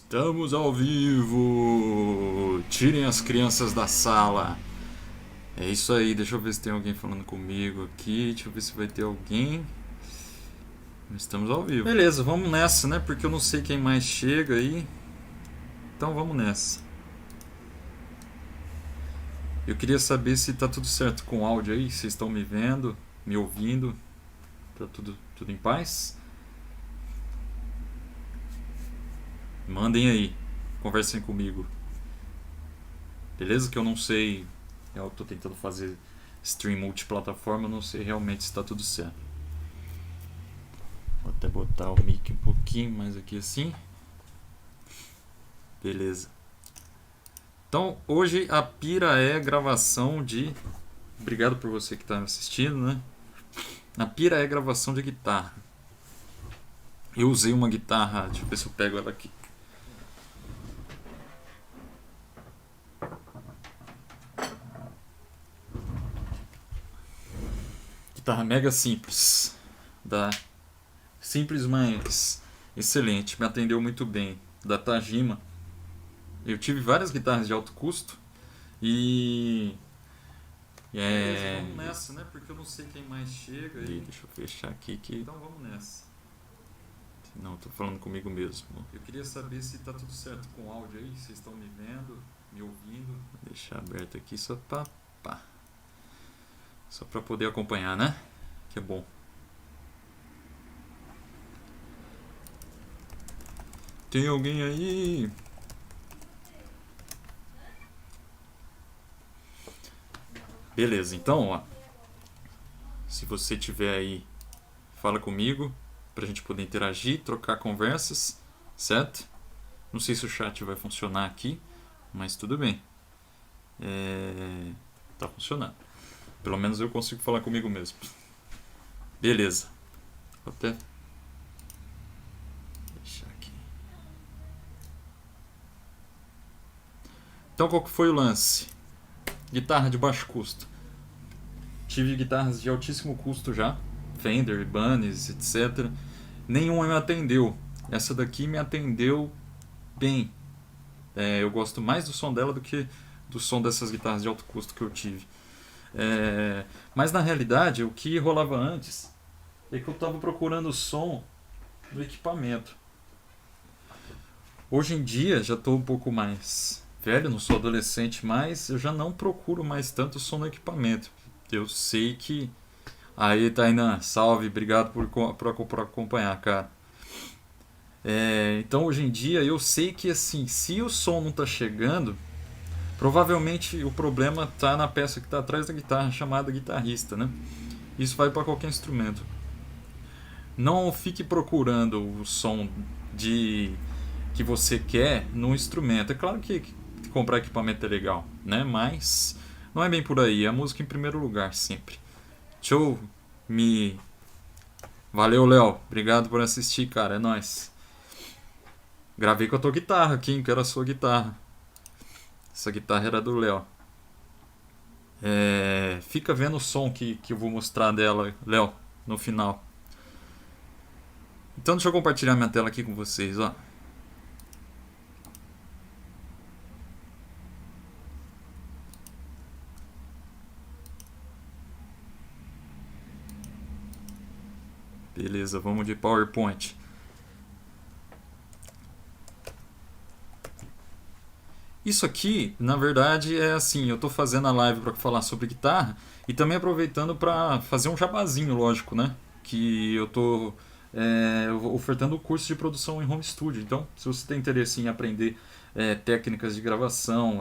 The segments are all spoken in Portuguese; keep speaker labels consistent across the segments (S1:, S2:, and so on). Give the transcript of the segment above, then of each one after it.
S1: Estamos ao vivo! Tirem as crianças da sala. É isso aí, deixa eu ver se tem alguém falando comigo aqui. Deixa eu ver se vai ter alguém. Estamos ao vivo. Beleza, vamos nessa, né? Porque eu não sei quem mais chega aí. Então vamos nessa. Eu queria saber se tá tudo certo com o áudio aí. Vocês estão me vendo, me ouvindo? Tá tudo em paz? Mandem aí, conversem comigo. Beleza? Que eu não sei. Eu tô tentando fazer stream multiplataforma, eu não sei realmente se tá tudo certo. Vou até botar o mic um pouquinho mais aqui assim. Beleza. Então, hoje a pira é gravação de... Obrigado por você que tá me assistindo, né? A pira é gravação de guitarra. Eu usei uma guitarra, deixa eu ver se eu pego ela aqui. Guitarra mega simples. Simples, mas excelente. Me atendeu muito bem. Da Tajima. Eu tive várias guitarras de alto custo. Vamos nessa, né? Porque eu não sei quem mais chega. Deixa eu fechar aqui que... Então vamos nessa. Não, tô falando comigo mesmo. Eu queria saber se tá tudo certo com o áudio aí. Vocês estão me vendo, me ouvindo. Vou deixar aberto aqui só pra poder acompanhar, né? Que é bom. Tem alguém aí? Beleza, então, ó. Se você tiver aí, fala comigo pra gente poder interagir, trocar conversas, certo? Não sei se o chat vai funcionar aqui, mas tudo bem. Tá funcionando. Pelo menos eu consigo falar comigo mesmo. Beleza. Vou até deixar aqui. Então qual que foi o lance? Guitarra de baixo custo. Tive guitarras de altíssimo custo já. Fender, Ibanez, etc. Nenhuma me atendeu. Essa daqui me atendeu bem. Eu gosto mais do som dela do que do som dessas guitarras de alto custo que eu tive. Mas na realidade, o que rolava antes é que eu estava procurando o som do equipamento. Hoje em dia, já estou um pouco mais velho, não sou adolescente mais, eu já não procuro mais tanto o som do equipamento. Eu sei que... Aí, Tainan, salve, obrigado por acompanhar, cara. Então, hoje em dia, eu sei que assim, se o som não está chegando, provavelmente o problema está na peça que está atrás da guitarra, chamada guitarrista, né? Isso vai para qualquer instrumento. Não fique procurando o som que você quer no instrumento. É claro que comprar equipamento é legal, né? Mas não é bem por aí. A música em primeiro lugar sempre. Valeu, Léo. Obrigado por assistir, cara. É nóis. Gravei com a tua guitarra aqui, hein? Que era a sua guitarra. Essa guitarra era do Léo. Fica vendo o som que eu vou mostrar dela, Léo, no final. Então deixa eu compartilhar minha tela aqui com vocês, ó. Beleza, vamos de PowerPoint. Isso aqui, na verdade, é assim, eu estou fazendo a live para falar sobre guitarra e também aproveitando para fazer um jabazinho, lógico, né? Que eu estou ofertando o curso de produção em home studio. Então, se você tem interesse em aprender técnicas de gravação,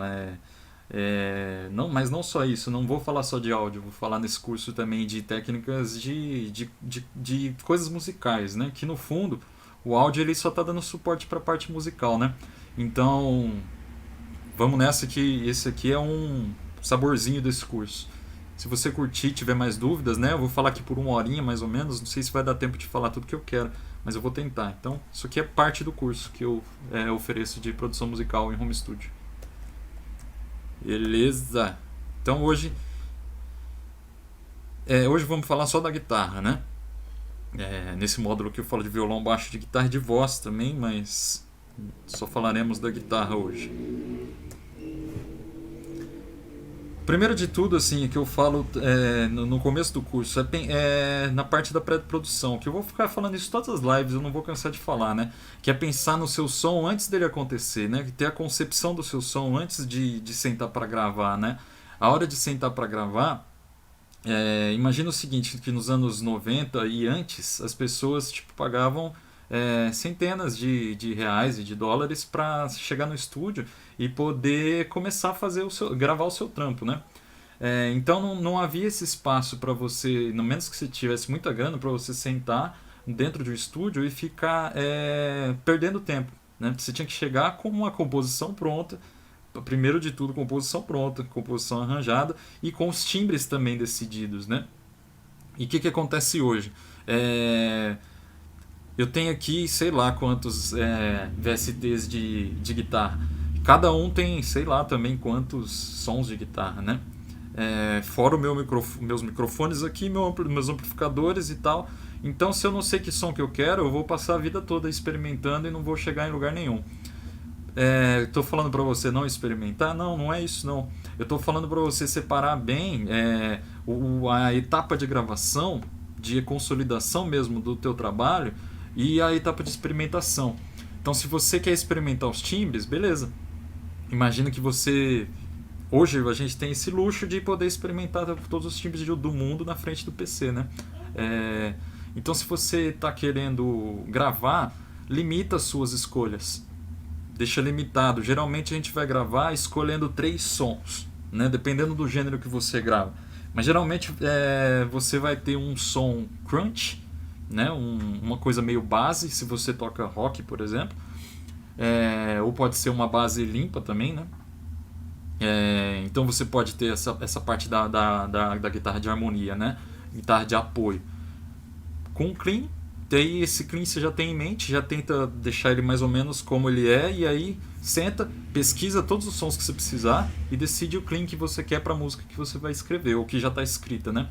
S1: não, mas não só isso, não vou falar só de áudio, vou falar nesse curso também de técnicas de coisas musicais, né? Que no fundo, o áudio ele só está dando suporte para a parte musical, né? Então... Vamos nessa que esse aqui é um saborzinho desse curso. Se você curtir, tiver mais dúvidas, né? Eu vou falar aqui por 1 horinha mais ou menos. Não sei se vai dar tempo de falar tudo que eu quero, mas eu vou tentar. Então, isso aqui é parte do curso que eu ofereço de produção musical em home studio. Beleza. Então hoje vamos falar só da guitarra, né? Nesse módulo que eu falo de violão, baixo, de guitarra e de voz também, mas Só falaremos da guitarra hoje. Primeiro de tudo, assim, que eu falo no começo do curso, é na parte da pré-produção, que eu vou ficar falando isso todas as lives, eu não vou cansar de falar, né? Que é pensar no seu som antes dele acontecer, né? Ter a concepção do seu som antes de sentar para gravar, né? A hora de sentar para gravar, imagina o seguinte, que nos anos 90 e antes, as pessoas tipo, pagavam centenas de reais e de dólares para chegar no estúdio e poder começar a fazer gravar o seu trampo, né? Então não havia esse espaço para você, no menos que você tivesse muita grana, para você sentar dentro de um estúdio e ficar perdendo tempo, né? Você tinha que chegar com uma composição pronta, primeiro de tudo composição pronta, composição arranjada e com os timbres também decididos, né? E o que acontece hoje? Eu tenho aqui, sei lá quantos VSTs de guitarra. Cada um tem, sei lá também quantos sons de guitarra, né? Fora meus microfones aqui, meus amplificadores e tal. Então, se eu não sei que som que eu quero, eu vou passar a vida toda experimentando e não vou chegar em lugar nenhum. Estou falando para você não experimentar? Não, não é isso não. Eu estou falando para você separar bem a etapa de gravação, de consolidação mesmo do teu trabalho e a etapa de experimentação. Então, se você quer experimentar os timbres, beleza. Imagina que você... Hoje a gente tem esse luxo de poder experimentar todos os timbres do mundo na frente do PC, né? Então, se você está querendo gravar, limita as suas escolhas. Deixa limitado. Geralmente a gente vai gravar escolhendo 3 sons, né? Dependendo do gênero que você grava. Mas geralmente você vai ter um som crunch, né? Uma coisa meio base, se você toca rock, por exemplo. Ou pode ser uma base limpa também, né? Então você pode ter essa parte da guitarra de harmonia, né? Guitarra de apoio. Com clean, daí esse clean você já tem em mente, já tenta deixar ele mais ou menos como ele é, e aí senta, pesquisa todos os sons que você precisar e decide o clean que você quer para a música que você vai escrever, ou que já está escrita, né?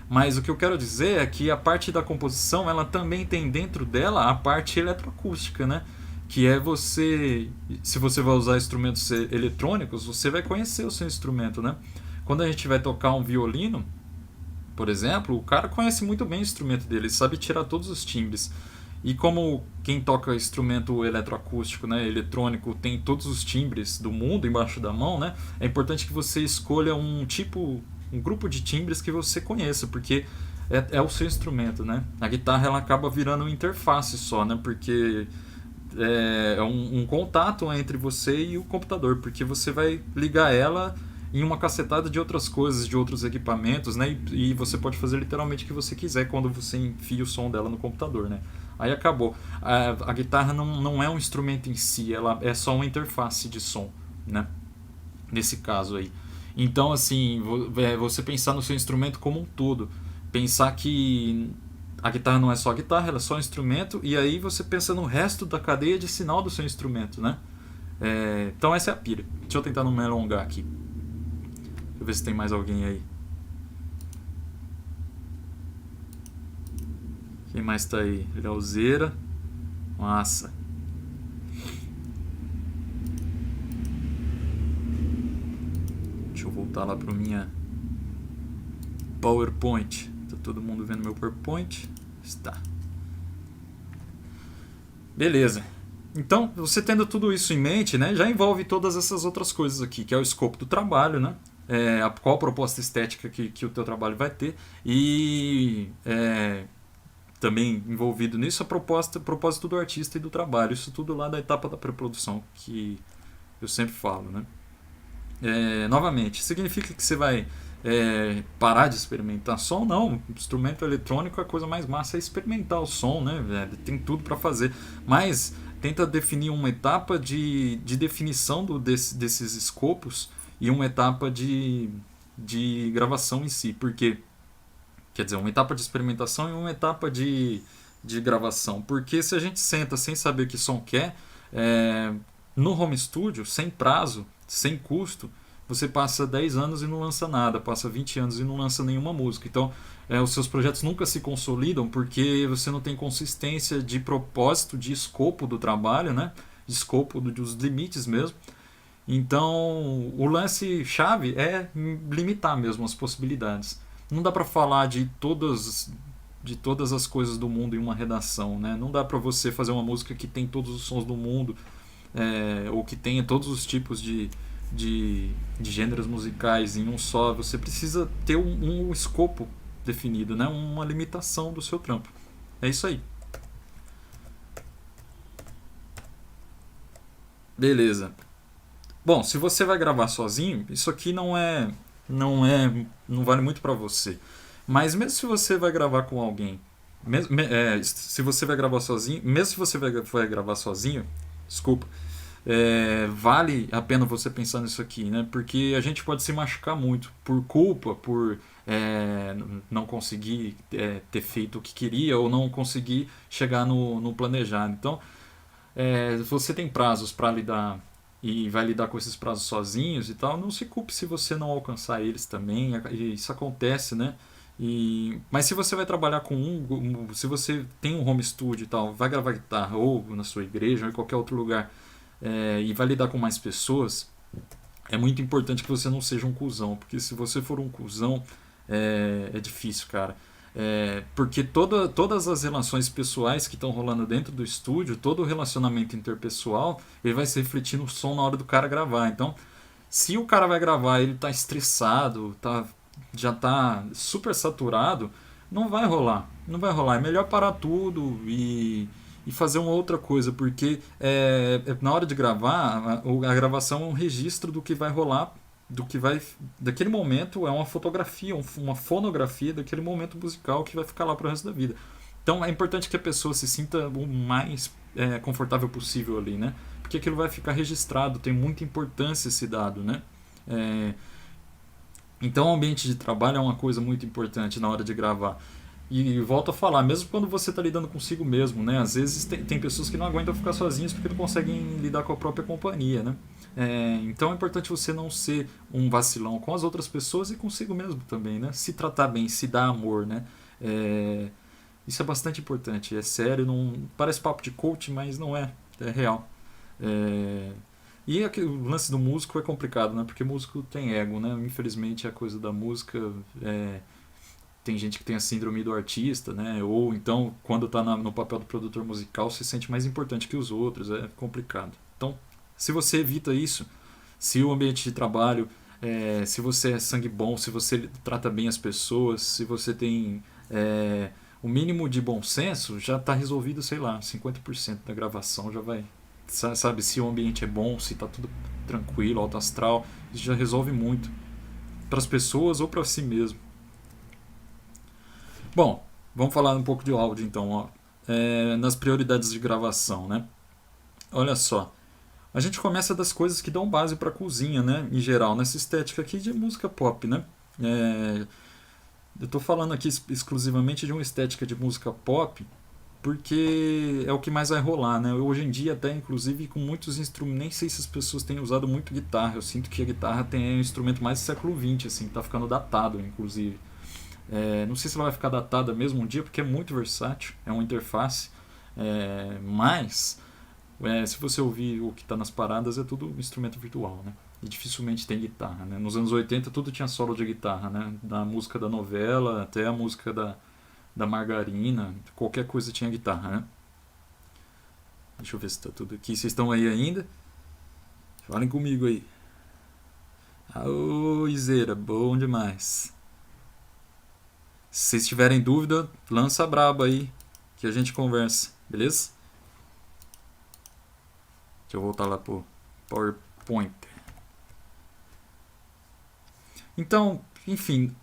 S1: Mas o que eu quero dizer é que a parte da composição, ela também tem dentro dela a parte eletroacústica, né? Que é você, se você vai usar instrumentos eletrônicos, você vai conhecer o seu instrumento, né? Quando a gente vai tocar um violino, por exemplo, o cara conhece muito bem o instrumento dele, ele sabe tirar todos os timbres. E como quem toca instrumento eletroacústico, né, eletrônico, tem todos os timbres do mundo embaixo da mão, né, é importante que você escolha um grupo de timbres que você conheça, porque é o seu instrumento, né? A guitarra ela acaba virando uma interface só, né, porque é um contato entre você e o computador, porque você vai ligar ela em uma cacetada de outras coisas, de outros equipamentos, né? E você pode fazer literalmente o que você quiser quando você enfia o som dela no computador, né? Aí acabou. A guitarra não é um instrumento em si, ela é só uma interface de som, né? Nesse caso aí. Então, assim, você pensar no seu instrumento como um todo. Pensar que a guitarra não é só a guitarra, ela é só um instrumento, e aí você pensa no resto da cadeia de sinal do seu instrumento, né? Então essa é a pira. Deixa eu tentar não me alongar aqui. Deixa eu ver se tem mais alguém aí. Quem mais tá aí? Leozeira. Massa. Deixa eu voltar lá pro minha PowerPoint. Tá todo mundo vendo meu PowerPoint? Está. Beleza. Então, você tendo tudo isso em mente, né, já envolve todas essas outras coisas aqui, que é o escopo do trabalho, né? Qual a proposta estética que o teu trabalho vai ter e também envolvido nisso a propósito do artista e do trabalho, isso tudo lá da etapa da pré-produção que eu sempre falo, né? Novamente, significa que você vai parar de experimentar som? Não, instrumento eletrônico a coisa mais massa é experimentar o som, né, velho? Tem tudo para fazer, mas tenta definir uma etapa de definição desses escopos e uma etapa de gravação em si, porque quer dizer, uma etapa de experimentação e uma etapa de gravação, porque se a gente senta sem saber que som quer, no home studio, sem prazo, sem custo, você passa 10 anos e não lança nada, passa 20 anos e não lança nenhuma música. Então, os seus projetos nunca se consolidam porque você não tem consistência de propósito, de escopo do trabalho, né? de escopo, dos limites mesmo. Então, o lance chave é limitar mesmo as possibilidades. Não dá para falar de todas as coisas do mundo em uma redação, né? Não dá para você fazer uma música que tem todos os sons do mundo, ou que tenha todos os tipos de gêneros musicais em um só. Você precisa ter um escopo definido, né? Uma limitação do seu trampo. É isso aí. Beleza. Bom, se você vai gravar sozinho, isso aqui não vale muito para você. Mas mesmo se você vai gravar com alguém, se você vai gravar sozinho, mesmo se você vai gravar sozinho, desculpa, vale a pena você pensar nisso aqui, né? Porque a gente pode se machucar muito por culpa, por não conseguir ter feito o que queria ou não conseguir chegar no planejado. Então, você tem prazos para lidar e vai lidar com esses prazos sozinhos e tal, não se culpe se você não alcançar eles também, isso acontece, né? Mas se você vai trabalhar com se você tem um home studio e tal, vai gravar guitarra ou na sua igreja ou em qualquer outro lugar, e vai lidar com mais pessoas, é muito importante que você não seja um cuzão, porque se você for um cuzão, é difícil, cara. Porque todas as relações pessoais que estão rolando dentro do estúdio, todo o relacionamento interpessoal, ele vai se refletir no som na hora do cara gravar. Então, se o cara vai gravar, ele tá estressado, já tá super saturado, não vai rolar. Não vai rolar. É melhor parar tudo e fazer uma outra coisa, porque na hora de gravar, a gravação é um registro do que vai rolar, do que vai daquele momento, é uma fotografia, uma fonografia daquele momento musical que vai ficar lá pro resto da vida. Então é importante que a pessoa se sinta o mais confortável possível ali, né? Porque aquilo vai ficar registrado, tem muita importância esse dado, né? É, então o ambiente de trabalho é uma coisa muito importante na hora de gravar. E volto a falar, mesmo quando você está lidando consigo mesmo, né? Às vezes tem pessoas que não aguentam ficar sozinhas porque não conseguem lidar com a própria companhia, né? Então é importante você não ser um vacilão com as outras pessoas e consigo mesmo também, né? Se tratar bem, se dar amor, né? É, isso é bastante importante, é sério, não parece papo de coach, mas não é, é real. É, e o lance do músico é complicado, né? Porque músico tem ego, né? Infelizmente a coisa da música tem gente que tem a síndrome do artista, né? Ou então, quando está no papel do produtor musical, se sente mais importante que os outros. É complicado. Então, se você evita isso, se o ambiente de trabalho, se você é sangue bom, se você trata bem as pessoas, se você tem o mínimo de bom senso, já está resolvido, sei lá, 50% da gravação já vai. Sabe, se o ambiente é bom, se está tudo tranquilo, alto astral, isso já resolve muito. Para as pessoas ou para si mesmo. Bom, vamos falar um pouco de áudio então, ó. Nas prioridades de gravação, né? Olha só, a gente começa das coisas que dão base para cozinha, né? Em geral, nessa estética aqui de música pop, né? Eu estou falando aqui exclusivamente de uma estética de música pop, porque é o que mais vai rolar, né? Hoje em dia, até inclusive com muitos instrumentos, nem sei se as pessoas têm usado muito guitarra. Eu sinto que a guitarra tem um instrumento mais do século XX, assim, tá ficando datado, inclusive. Não sei se ela vai ficar datada mesmo um dia, porque é muito versátil, é uma interface. Mas, se você ouvir o que está nas paradas, é tudo instrumento virtual, né? E dificilmente tem guitarra, né? Nos anos 80 tudo tinha solo de guitarra, né? Da música da novela até a música da margarina, qualquer coisa tinha guitarra, né? Deixa eu ver se está tudo aqui. Vocês estão aí ainda? Falem comigo aí. Aô, Izeira, bom demais. Se vocês tiverem dúvida, lança a braba aí, que a gente conversa, beleza? Deixa eu voltar lá pro PowerPoint. Então, enfim,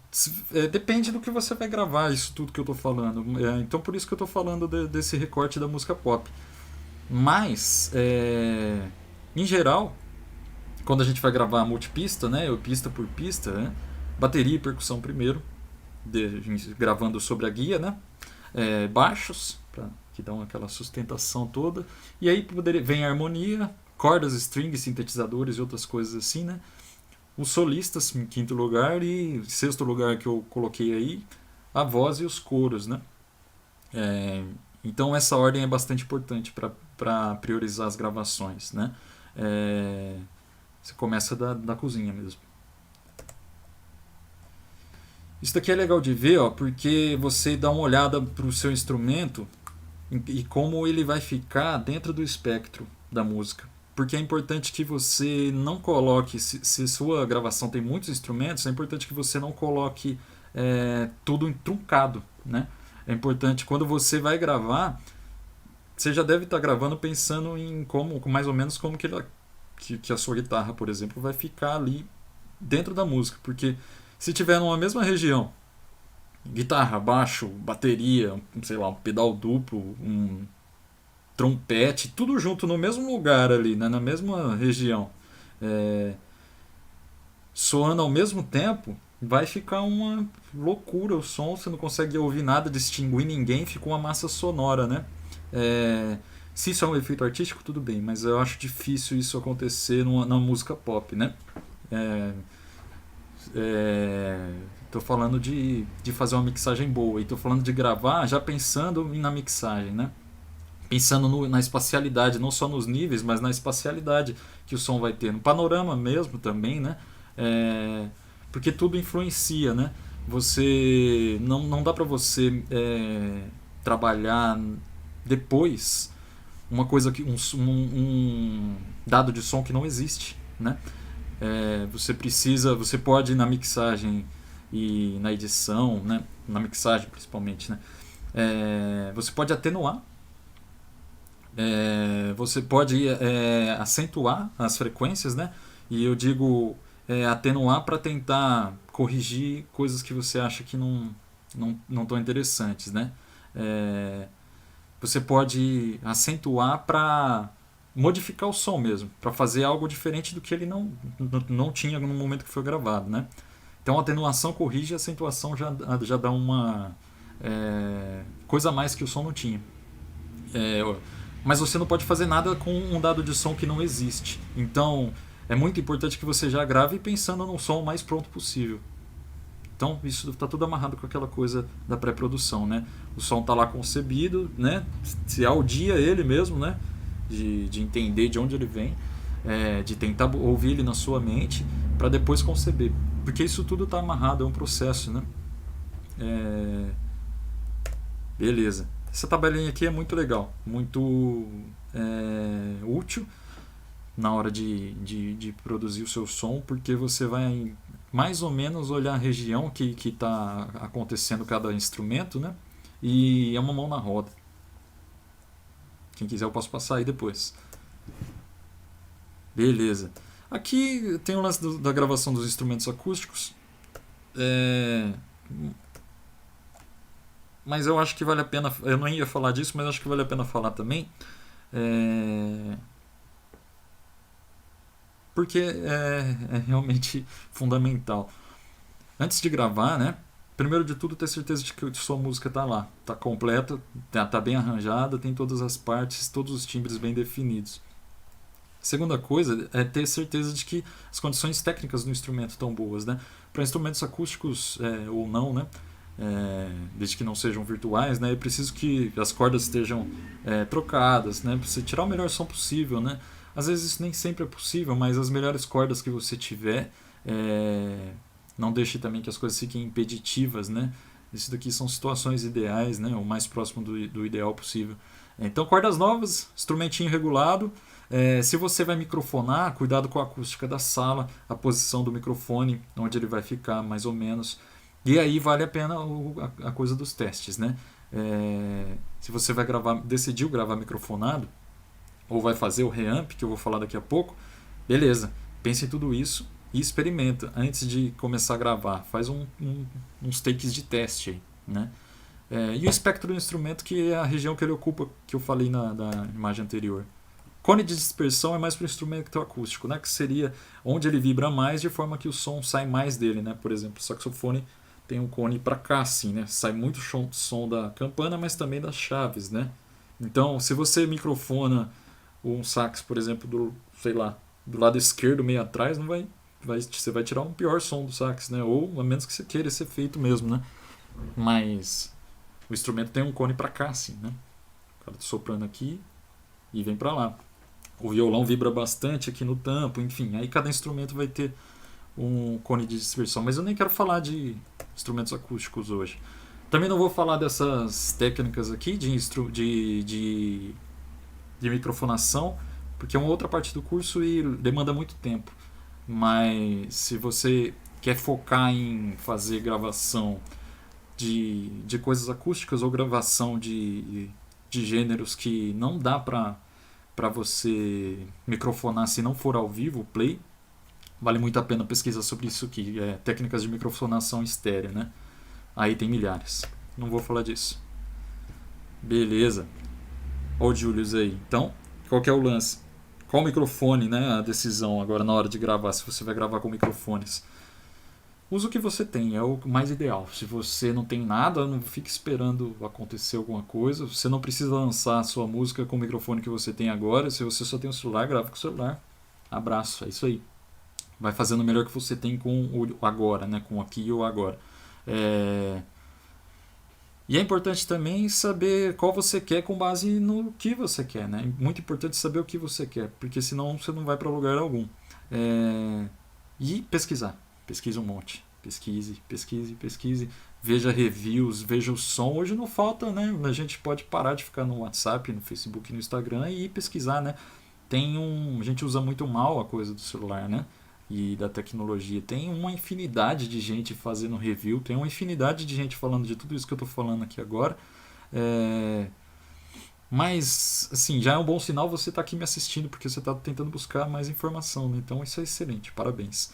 S1: depende do que você vai gravar, isso tudo que eu tô falando. Então, por isso que eu tô falando desse recorte da música pop. Mas, em geral, quando a gente vai gravar multipista, né, ou pista por pista, né, bateria e percussão primeiro, gravando sobre a guia, né? Baixos, que dão aquela sustentação toda. E aí vem a harmonia, cordas, strings, sintetizadores e outras coisas assim, né? Os solistas em quinto lugar e sexto lugar que eu coloquei aí, a voz e os coros, né? Então essa ordem é bastante importante para priorizar as gravações, né? É, você começa da cozinha mesmo. Isso daqui é legal de ver, ó, porque você dá uma olhada para o seu instrumento e como ele vai ficar dentro do espectro da música. Porque é importante que você não coloque, se sua gravação tem muitos instrumentos, é importante que você não coloque tudo truncado, né? É importante, quando você vai gravar, você já deve estar gravando pensando em como, mais ou menos como que a sua guitarra, por exemplo, vai ficar ali dentro da música. Porque se tiver numa mesma região, guitarra, baixo, bateria, sei lá, um pedal duplo, um trompete, tudo junto no mesmo lugar ali, né, na mesma região, é, soando ao mesmo tempo, vai ficar uma loucura o som, você não consegue ouvir nada, distinguir ninguém, fica uma massa sonora, né? É, se isso é um efeito artístico, tudo bem, mas eu acho difícil isso acontecer na música pop, né? É, tô falando de fazer uma mixagem boa e tô falando de gravar já pensando na mixagem, né? Pensando na espacialidade, não só nos níveis, mas na espacialidade que o som vai ter, no panorama mesmo também, né? É, porque tudo influencia, né? Você não dá para você trabalhar depois uma coisa que um dado de som que não existe, né? Você pode na mixagem e na edição, né? Na mixagem principalmente, né? Você pode atenuar, você pode acentuar as frequências, né? E eu digo atenuar para tentar corrigir coisas que você acha que não estão interessantes, né? É, você pode acentuar para modificar o som mesmo, para fazer algo diferente do que ele não tinha no momento que foi gravado, né? Então a atenuação corrige, a acentuação já dá uma coisa a mais que o som não tinha. É, mas você não pode fazer nada com um dado de som que não existe. Então é muito importante que você já grave pensando no som mais pronto possível. Então isso está tudo amarrado com aquela coisa da pré-produção, né? O som está lá concebido, né? Se audia ele mesmo, né? De entender de onde ele vem, de tentar ouvir ele na sua mente para depois conceber. Porque isso tudo está amarrado, é um processo, né? Beleza. Essa tabelinha aqui é muito legal, muito útil na hora de produzir o seu som, porque você vai mais ou menos olhar a região que está acontecendo cada instrumento, né? E é uma mão na roda. Quem quiser eu posso passar aí depois. Beleza. Aqui tem o lance da gravação dos instrumentos acústicos. Mas eu acho que vale a pena. Eu não ia falar disso, mas acho que vale a pena falar também. Porque é realmente fundamental. Antes de gravar, né? Primeiro de tudo, ter certeza de que sua música está lá, está completa, está bem arranjada, tem todas as partes, todos os timbres bem definidos. Segunda coisa é ter certeza de que as condições técnicas do instrumento estão boas, né? Para instrumentos acústicos ou não, né? Desde que não sejam virtuais, né? É preciso que as cordas estejam trocadas, né? Para você tirar o melhor som possível, né? Às vezes isso nem sempre é possível, mas as melhores cordas que você tiver, não deixe também que as coisas fiquem impeditivas, né? Isso daqui são situações ideais, né? O mais próximo do ideal possível. Então, cordas novas, instrumentinho regulado. Se você vai microfonar, cuidado com a acústica da sala, a posição do microfone, onde ele vai ficar, mais ou menos. E aí vale a pena a coisa dos testes, né? Se você vai decidiu gravar microfonado, ou vai fazer o reamp, que eu vou falar daqui a pouco, beleza, pense em tudo isso e experimenta antes de começar a gravar. Faz uns takes de teste aí, né? E o espectro do instrumento, que é a região que ele ocupa, que eu falei na imagem anterior. Cone de dispersão é mais para o instrumento acústico, né? Que seria onde ele vibra mais, de forma que o som sai mais dele, né? Por exemplo, o saxofone tem um cone para cá, assim, né? Sai muito som da campana, mas também das chaves, né? Então, se você microfona um sax, por exemplo, sei lá, do lado esquerdo, meio atrás, você vai tirar um pior som do sax, né? Ou a menos que você queira esse efeito mesmo, né? Mas o instrumento tem um cone para cá, assim, né? O cara tá soprando aqui e vem para lá. O violão vibra bastante aqui no tampo, enfim. Aí cada instrumento vai ter um cone de dispersão. Mas eu nem quero falar de instrumentos acústicos hoje. Também não vou falar dessas técnicas aqui de microfonação, porque é uma outra parte do curso e demanda muito tempo. Mas se você quer focar em fazer gravação de coisas acústicas ou gravação de gêneros que não dá para você microfonar se não for ao vivo, play, vale muito a pena pesquisar sobre isso aqui, técnicas de microfonação estéreo, né? Aí tem milhares. Não vou falar disso. Beleza. Olha o Julius aí. Então, qual que é o lance? Qual microfone, né? A decisão agora na hora de gravar, se você vai gravar com microfones. Usa o que você tem, é o mais ideal. Se você não tem nada, não fique esperando acontecer alguma coisa. Você não precisa lançar a sua música com o microfone que você tem agora. Se você só tem um celular, grava com o celular. Abraço, é isso aí. Vai fazendo o melhor que você tem com o agora, né? Com o aqui e o agora. E é importante também saber qual você quer com base no que você quer, né? É muito importante saber o que você quer, porque senão você não vai para lugar algum. E pesquisar. Pesquise um monte. Pesquise. Veja reviews, veja o som. Hoje não falta, né? A gente pode parar de ficar no WhatsApp, no Facebook, no Instagram e ir pesquisar, né? A gente usa muito mal a coisa do celular, né? E da tecnologia. Tem uma infinidade de gente fazendo review, tem uma infinidade de gente falando de tudo isso que eu estou falando aqui agora. Mas, assim, já é um bom sinal você estar aqui me assistindo, porque você está tentando buscar mais informação, né? Então isso é excelente, parabéns.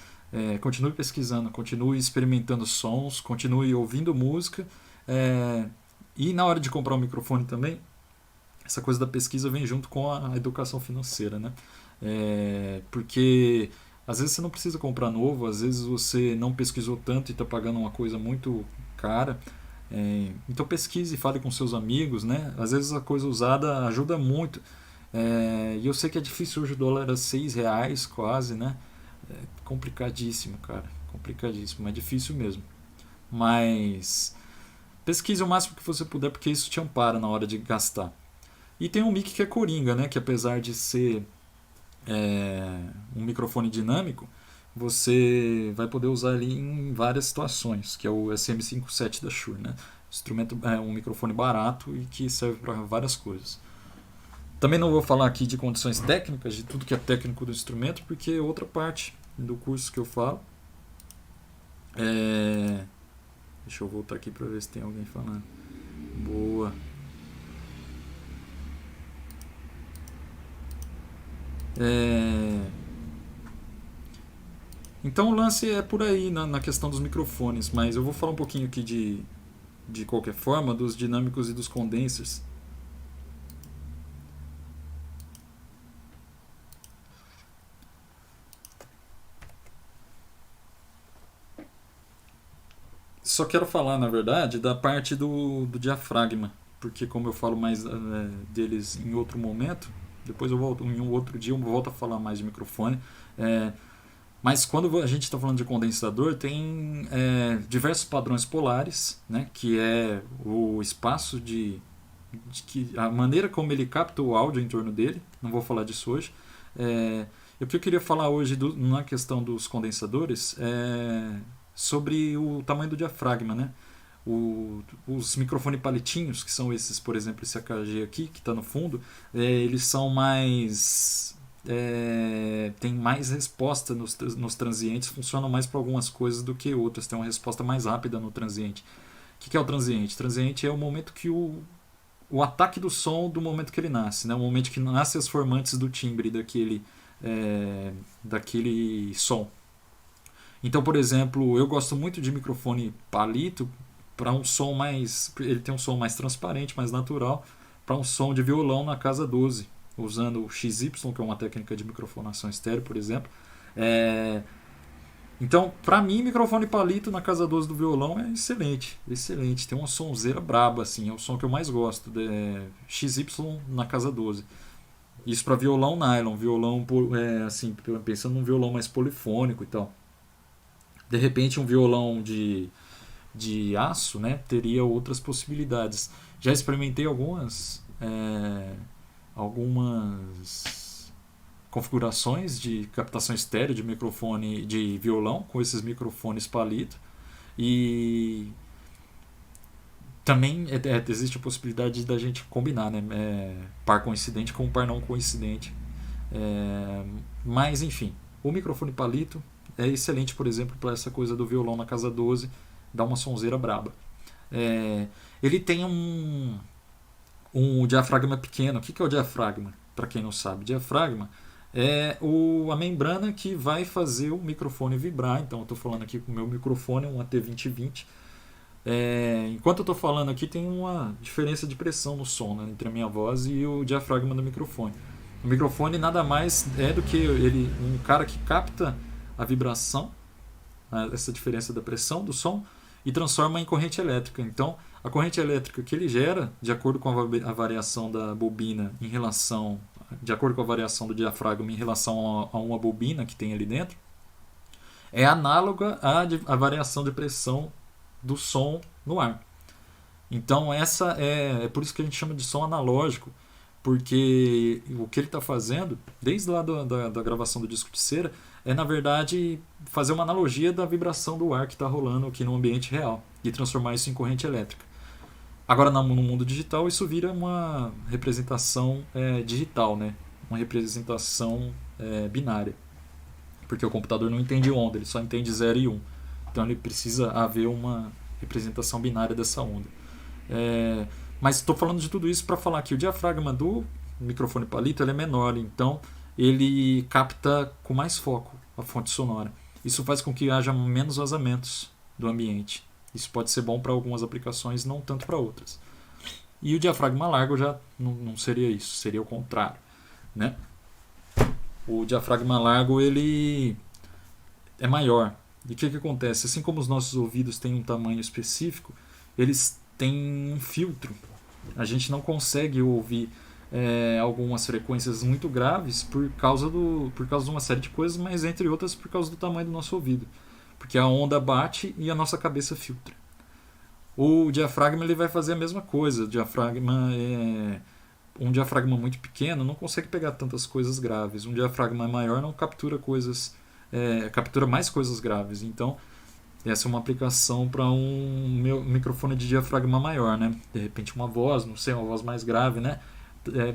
S1: Continue pesquisando, continue experimentando sons, continue ouvindo música. E na hora de comprar um microfone também, essa coisa da pesquisa vem junto com a educação financeira, né? Porque às vezes você não precisa comprar novo, às vezes você não pesquisou tanto e está pagando uma coisa muito cara. Então pesquise e fale com seus amigos, né? Às vezes a coisa usada ajuda muito. E eu sei que é difícil hoje, o dólar é R$ 6 quase, né? É complicadíssimo, cara. Complicadíssimo, é difícil mesmo. Mas pesquise o máximo que você puder, porque isso te ampara na hora de gastar. E tem um mic que é coringa, né? Que apesar de ser um microfone dinâmico, você vai poder usar ele em várias situações, que é o SM57 da Shure, né? Instrumento é um microfone barato e que serve para várias coisas. Também não vou falar aqui de condições técnicas, de tudo que é técnico do instrumento, porque é outra parte do curso que eu falo. Deixa eu voltar aqui para ver se tem alguém falando. Boa. Então o lance é por aí na questão dos microfones, mas eu vou falar um pouquinho aqui de qualquer forma dos dinâmicos e dos condensers. Só quero falar, na verdade, da parte do diafragma, porque como eu falo mais deles em outro momento, depois eu volto, em um outro dia eu volto a falar mais de microfone. Mas quando a gente está falando de condensador, tem diversos padrões polares, né, que é o espaço a maneira como ele capta o áudio em torno dele. Não vou falar disso hoje. O que eu queria falar hoje na questão dos condensadores sobre o tamanho do diafragma, né? Os microfones palitinhos, que são esses, por exemplo, esse AKG aqui, que está no fundo, eles são mais... tem mais resposta nos transientes, funcionam mais para algumas coisas do que outras, tem uma resposta mais rápida no transiente. O que é o transiente? O transiente é o momento que o ataque do som do momento que ele nasce, né? O momento que nasce as formantes do timbre daquele som. Então, por exemplo, eu gosto muito de microfone palito para um som mais... Ele tem um som mais transparente, mais natural, para um som de violão na casa 12, usando o XY, que é uma técnica de microfonação estéreo, por exemplo. Então, para mim, microfone palito na casa 12 do violão é excelente, excelente. Tem uma sonzeira braba, assim, é o som que eu mais gosto, XY na casa 12. Isso para violão nylon, violão, assim, pensando num violão mais polifônico e tal. De repente, um violão de aço, né, teria outras possibilidades. Já experimentei algumas é, algumas configurações de captação estéreo de microfone de violão com esses microfones palito. E também existe a possibilidade da gente combinar, né? Par coincidente com par não coincidente. Mas enfim, o microfone palito é excelente, por exemplo, para essa coisa do violão na casa 12, dá uma sonzeira braba. Ele tem um diafragma pequeno. O que é o diafragma? Para quem não sabe, diafragma é a membrana que vai fazer o microfone vibrar. Então eu estou falando aqui com o meu microfone, um AT2020. Enquanto eu estou falando aqui, tem uma diferença de pressão no som, né, entre a minha voz e o diafragma do microfone. O microfone nada mais é do que um cara que capta a vibração, né, essa diferença da pressão do som, e transforma em corrente elétrica. Então, a corrente elétrica que ele gera, de acordo com a variação da bobina em relação, de acordo com a variação do diafragma em relação a uma bobina que tem ali dentro, é análoga à variação de pressão do som no ar. Então essa é por isso que a gente chama de som analógico, porque o que ele está fazendo, desde lá da gravação do disco de cera, é na verdade fazer uma analogia da vibração do ar que está rolando aqui no ambiente real e transformar isso em corrente elétrica. Agora no mundo digital isso vira uma representação digital, né? Uma representação binária, porque o computador não entende onda, ele só entende 0 e 1. Então ele precisa haver uma representação binária dessa onda. Mas estou falando de tudo isso para falar que o diafragma do microfone palito ele é menor, então ele capta com mais foco a fonte sonora. Isso faz com que haja menos vazamentos do ambiente. Isso pode ser bom para algumas aplicações, não tanto para outras. E o diafragma largo já não seria isso, seria o contrário, né? O diafragma largo ele é maior. E o que acontece? Assim como os nossos ouvidos têm um tamanho específico, eles têm um filtro. A gente não consegue ouvir algumas frequências muito graves por causa de uma série de coisas, mas entre outras por causa do tamanho do nosso ouvido. Porque a onda bate e a nossa cabeça filtra. O diafragma ele vai fazer a mesma coisa. Um diafragma muito pequeno não consegue pegar tantas coisas graves. Um diafragma maior não captura captura mais coisas graves. Então essa é uma aplicação para um microfone de diafragma maior, né? De repente uma voz, não sei, uma voz mais grave, né?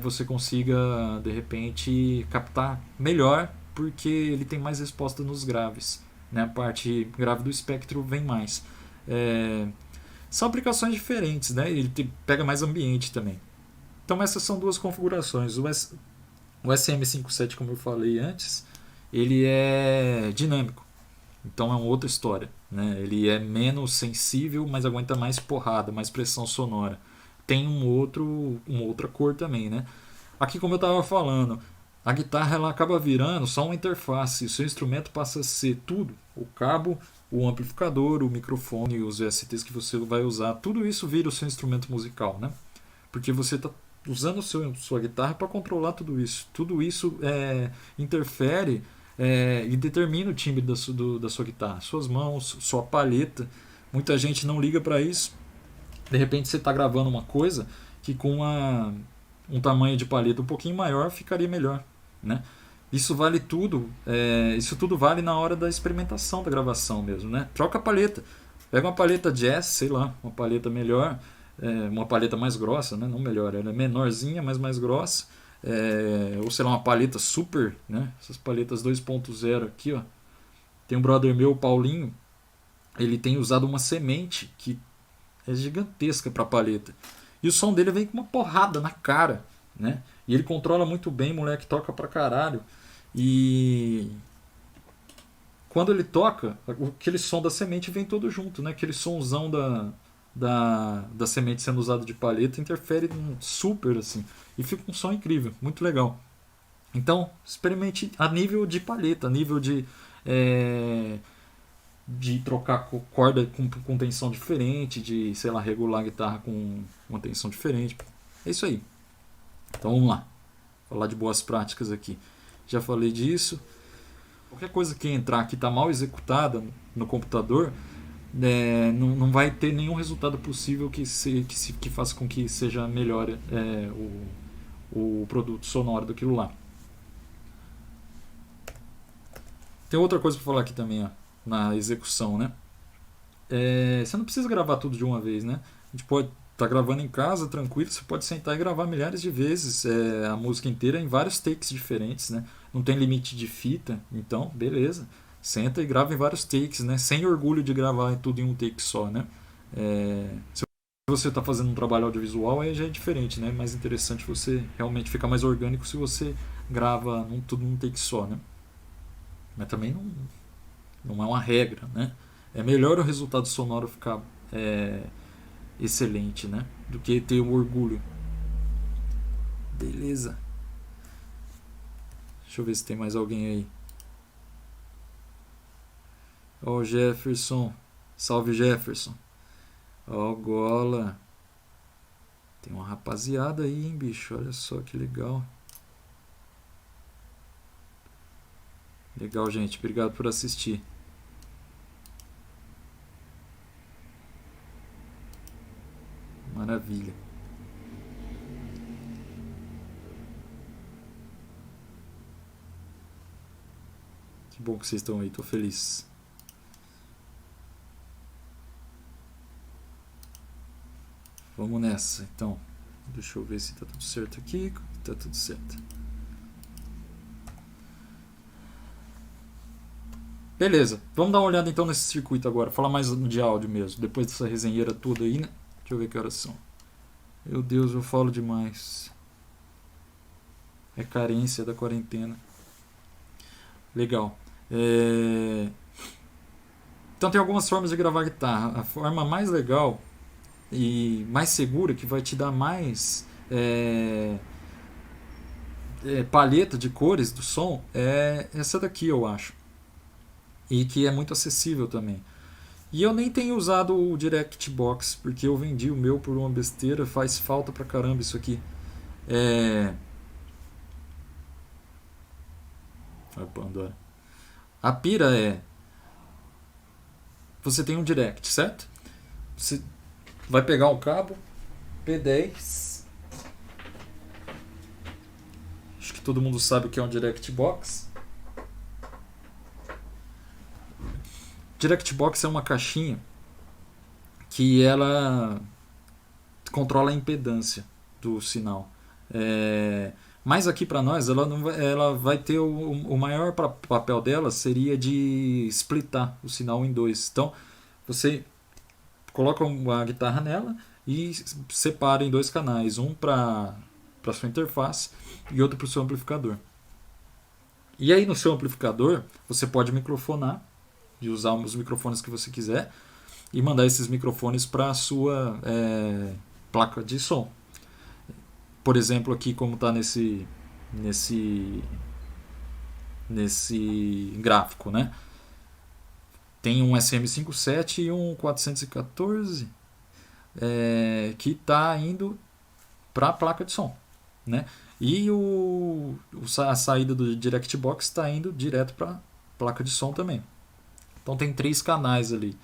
S1: Você consiga de repente captar melhor porque ele tem mais resposta nos graves, né? A parte grave do espectro vem mais. São aplicações diferentes, né? Ele pega mais ambiente também. Então essas são duas configurações. O SM57, como eu falei antes, ele é dinâmico. Então é uma outra história, né? Ele é menos sensível, mas aguenta mais porrada, mais pressão sonora. Tem uma outra cor também, né? Aqui, como eu estava falando, a guitarra ela acaba virando só uma interface. O seu instrumento passa a ser tudo. O cabo, o amplificador, o microfone, os VSTs que você vai usar. Tudo isso vira o seu instrumento musical, né? Porque você está usando sua guitarra para controlar tudo isso. Tudo isso interfere e determina o timbre da sua guitarra. Suas mãos, sua palheta. Muita gente não liga para isso. De repente você está gravando uma coisa que com um tamanho de palheta um pouquinho maior ficaria melhor, né? Isso vale tudo. Isso tudo vale na hora da experimentação da gravação mesmo, né? Troca a palheta. Pega uma palheta jazz, sei lá, uma palheta melhor, uma palheta mais grossa, né? Não melhor, ela é menorzinha, mas mais grossa. Ou sei lá, uma palheta super, né? Essas palhetas 2.0 aqui, ó. Tem um brother meu, o Paulinho, ele tem usado uma semente que é gigantesca para palheta. E o som dele vem com uma porrada na cara, né? E ele controla muito bem, moleque, toca pra caralho. E quando ele toca, aquele som da semente vem todo junto, né? Aquele sonzão da semente sendo usado de palheta interfere super assim. E fica um som incrível, muito legal. Então, experimente a nível de palheta, a nível de trocar corda com tensão diferente, de, sei lá, regular a guitarra com uma tensão diferente. É isso aí. Então vamos lá. Falar de boas práticas aqui. Já falei disso. Qualquer coisa que entrar que está mal executada no computador, não vai ter nenhum resultado possível que faça com que seja melhor o produto sonoro daquilo lá. Tem outra coisa para falar aqui também, ó, na execução, né? Você não precisa gravar tudo de uma vez, né? A gente pode estar gravando em casa, tranquilo, você pode sentar e gravar milhares de vezes a música inteira em vários takes diferentes, né? Não tem limite de fita, então, beleza. Senta e grava em vários takes, né? Sem orgulho de gravar tudo em um take só, né? Se você está fazendo um trabalho audiovisual, aí já é diferente, né? É mais interessante você realmente ficar mais orgânico se você grava tudo num take só, né? Mas também não é uma regra, né? É melhor o resultado sonoro ficar excelente, né? Do que ter um orgulho. Beleza. Deixa eu ver se tem mais alguém aí. Ó, o Jefferson. Salve, Jefferson. Ó, o Gola. Tem uma rapaziada aí, hein, bicho? Olha só que legal. Legal, gente. Obrigado por assistir. Maravilha. Que bom que vocês estão aí. Tô feliz. Vamos nessa, então. Deixa eu ver se tá tudo certo aqui. Tá tudo certo. Beleza, vamos dar uma olhada então nesse circuito agora. Falar mais de áudio mesmo. Depois dessa resenheira toda aí, né? Deixa eu ver que horas são. Meu Deus, eu falo demais. É carência da quarentena. Legal. Então tem algumas formas de gravar guitarra. A forma mais legal e mais segura, que vai te dar mais palheta de cores do som, é essa daqui, eu acho. E que é muito acessível também. E eu nem tenho usado o Direct Box, porque eu vendi o meu por uma besteira. Faz falta pra caramba isso aqui. Pandora. A pira você tem um Direct, certo? Você vai pegar um cabo P10. Acho que todo mundo sabe o que é um Direct Box. Direct Box é uma caixinha que ela controla a impedância do sinal. Mas aqui para nós ela vai ter o maior papel dela seria de splitar o sinal em dois. Então você coloca a guitarra nela e separa em dois canais, um para sua interface e outro para o seu amplificador. E aí no seu amplificador você pode microfonar e usar os microfones que você quiser e mandar esses microfones para a sua placa de som. Por exemplo, aqui como está nesse gráfico, né? Tem um SM57 e um 414 que está indo para a placa de som, né? E a saída do Direct Box está indo direto para a placa de som também. Então tem 3 canais ali,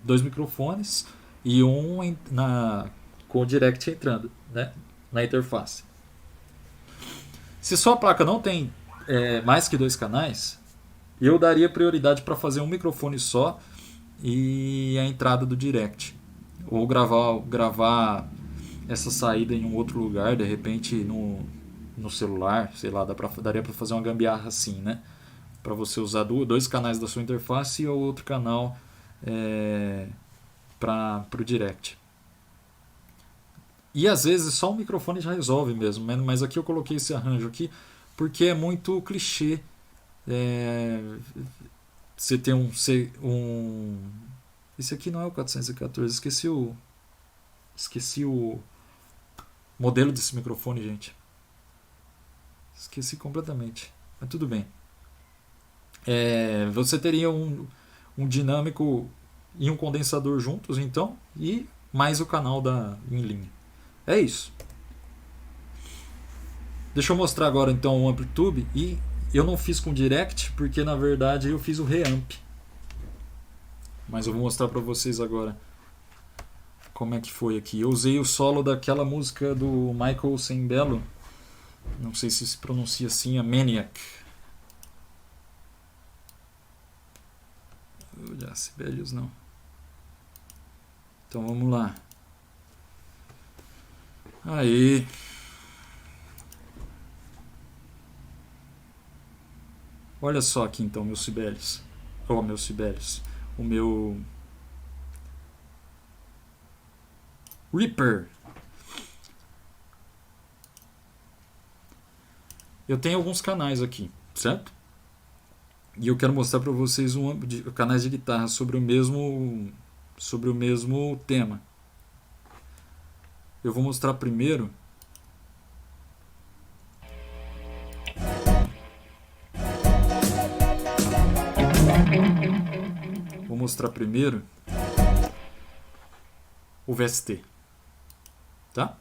S1: 2 microfones e um com o Direct entrando, né, na interface. Se sua placa não tem mais que 2 canais, eu daria prioridade para fazer um microfone só e a entrada do Direct. Ou gravar essa saída em um outro lugar, de repente no celular, sei lá, daria para fazer uma gambiarra assim, né? Para você usar 2 canais da sua interface e o outro canal para o Direct. E às vezes só um microfone já resolve mesmo, mas aqui eu coloquei esse arranjo aqui porque é muito clichê. Você tem esse aqui não é o 414, esqueci o modelo desse microfone, gente. Esqueci completamente, mas tudo bem. Você teria um dinâmico e um condensador juntos, então, e mais o canal em linha. É isso. Deixa eu mostrar agora então o Amplitube. E eu não fiz com Direct porque na verdade eu fiz o reamp. mas eu vou mostrar para vocês agora como é que foi aqui. Eu usei o solo daquela música do Michael Sembello, não sei se pronuncia assim, a Maniac. Olha, Sibelius não. Então vamos lá. Aí. Olha só aqui então, meus Sibelius. Oh, meus Sibelius. O meu Reaper. Eu tenho alguns canais aqui, certo? E eu quero mostrar para vocês canais de guitarra sobre o mesmo tema. Eu vou mostrar primeiro o VST, tá?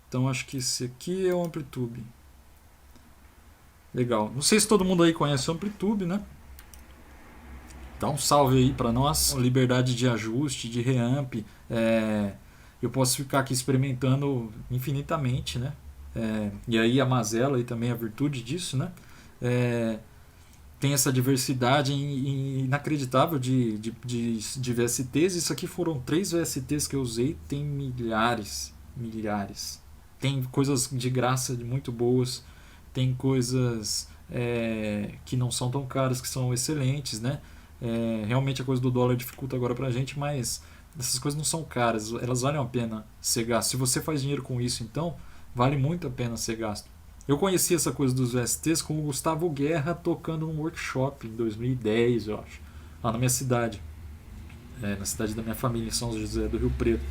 S1: Então acho que esse aqui é o Amplitude. Legal. Não sei se todo mundo aí conhece o Amplitude, né? Dá um salve aí para nós. Liberdade de ajuste, de reamp. Eu posso ficar aqui experimentando infinitamente, né? E aí a mazela e também a virtude disso, né? Tem essa diversidade inacreditável de VSTs. Isso aqui foram 3 VSTs que eu usei. Tem milhares. Tem coisas de graça muito boas. Tem coisas que não são tão caras, que são excelentes, né? Realmente a coisa do dólar dificulta agora pra gente, mas essas coisas não são caras, elas valem a pena ser gasto. Se você faz dinheiro com isso, então vale muito a pena ser gasto. Eu conheci essa coisa dos VSTs com o Gustavo Guerra tocando num workshop em 2010, eu acho, lá na minha cidade, na cidade da minha família, em São José do Rio Preto.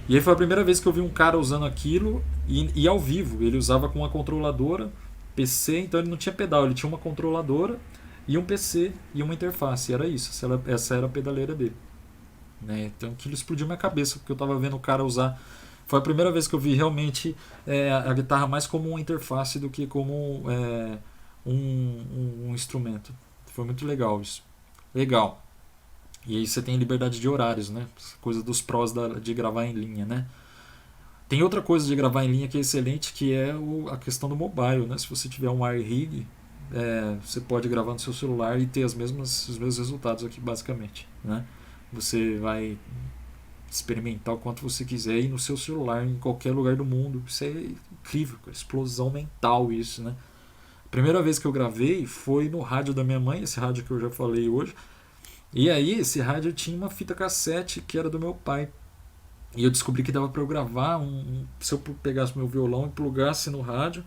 S1: E aí foi a primeira vez que eu vi um cara usando aquilo e ao vivo. Ele usava com uma controladora PC, então ele não tinha pedal, ele tinha uma controladora e um PC e uma interface, era isso, essa era a pedaleira dele, né? Então aquilo explodiu minha cabeça, porque eu estava vendo o cara usar. Foi a primeira vez que eu vi realmente a guitarra mais como uma interface do que como um instrumento. Foi muito legal isso. Legal. E aí você tem liberdade de horários, né? Coisa dos prós de gravar em linha, né? Tem outra coisa de gravar em linha que é excelente, que é a questão do mobile, né? Se você tiver um iRig, você pode gravar no seu celular e ter os mesmos resultados aqui, basicamente, né? Você vai experimentar o quanto você quiser ir no seu celular, em qualquer lugar do mundo. Isso é incrível, explosão mental isso, né? A primeira vez que eu gravei foi no rádio da minha mãe, esse rádio que eu já falei hoje. E aí esse rádio tinha uma fita cassete que era do meu pai. E eu descobri que dava para eu gravar se eu pegasse meu violão e plugasse no rádio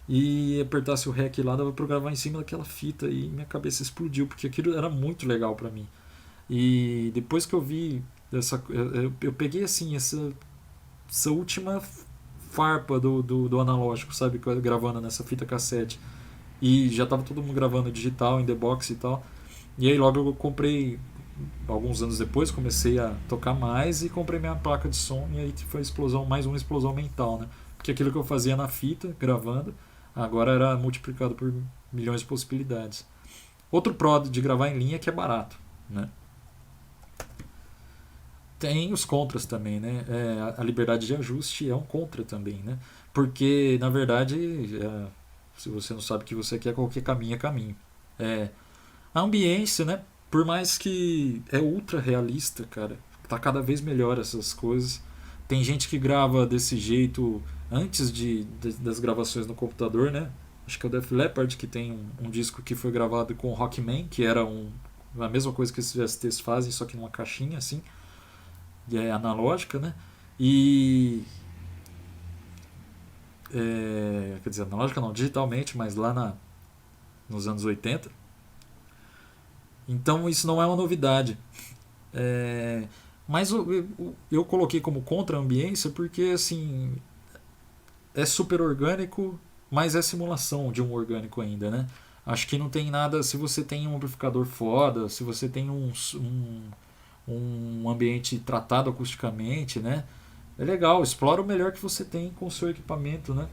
S1: e apertasse o REC lá, dava para eu gravar em cima daquela fita, e minha cabeça explodiu, porque aquilo era muito legal para mim. E depois que eu vi eu peguei assim essa última farpa do analógico, sabe, gravando nessa fita cassete, e já tava todo mundo gravando digital em the box e tal. E aí logo eu comprei, alguns anos depois comecei a tocar mais e comprei minha placa de som, e aí foi mais uma explosão mental, né? Porque aquilo que eu fazia na fita, gravando, agora era multiplicado por milhões de possibilidades. Outro pró de gravar em linha é que é barato, né? Tem os contras também, né? A liberdade de ajuste é um contra também, né? Porque, na verdade, se você não sabe o que você quer, qualquer caminho é caminho. A ambiência, né? Por mais que é ultra realista, cara, tá cada vez melhor essas coisas. Tem gente que grava desse jeito antes das gravações no computador, né? Acho que é o Def Leppard que tem um disco que foi gravado com o Rockman, que era a mesma coisa que esses STs fazem, só que numa caixinha assim, e é analógica, né? E quer dizer, analógica não, digitalmente, mas lá nos anos 80. Então isso não é uma novidade. Mas eu coloquei como contra-ambiência porque assim é super orgânico, mas é simulação de um orgânico ainda, né? Acho que não tem nada. Se você tem um amplificador foda, se você tem um ambiente tratado acusticamente, né? É legal, explora o melhor que você tem com o seu equipamento, né?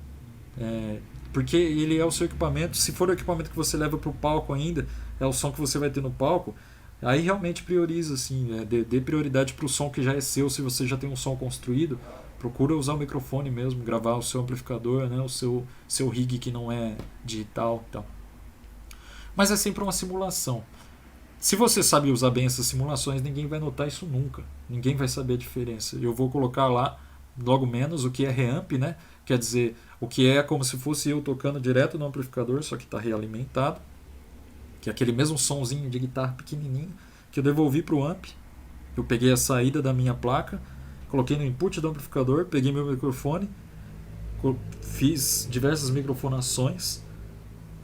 S1: Porque ele é o seu equipamento. Se for o equipamento que você leva para o palco ainda, é o som que você vai ter no palco. Aí realmente prioriza, assim, dê prioridade para o som que já é seu. Se você já tem um som construído, procura usar o microfone mesmo, gravar o seu amplificador, né, o seu rig que não é digital e tal. Mas é sempre uma simulação. Se você sabe usar bem essas simulações, ninguém vai notar isso nunca. Ninguém vai saber a diferença. Eu vou colocar lá, logo menos, o que é reamp, né? Quer dizer, o que é como se fosse eu tocando direto no amplificador, só que está realimentado. Que é aquele mesmo sonzinho de guitarra pequenininho que eu devolvi para o amp. Eu peguei a saída da minha placa, coloquei no input do amplificador, peguei meu microfone, fiz diversas microfonações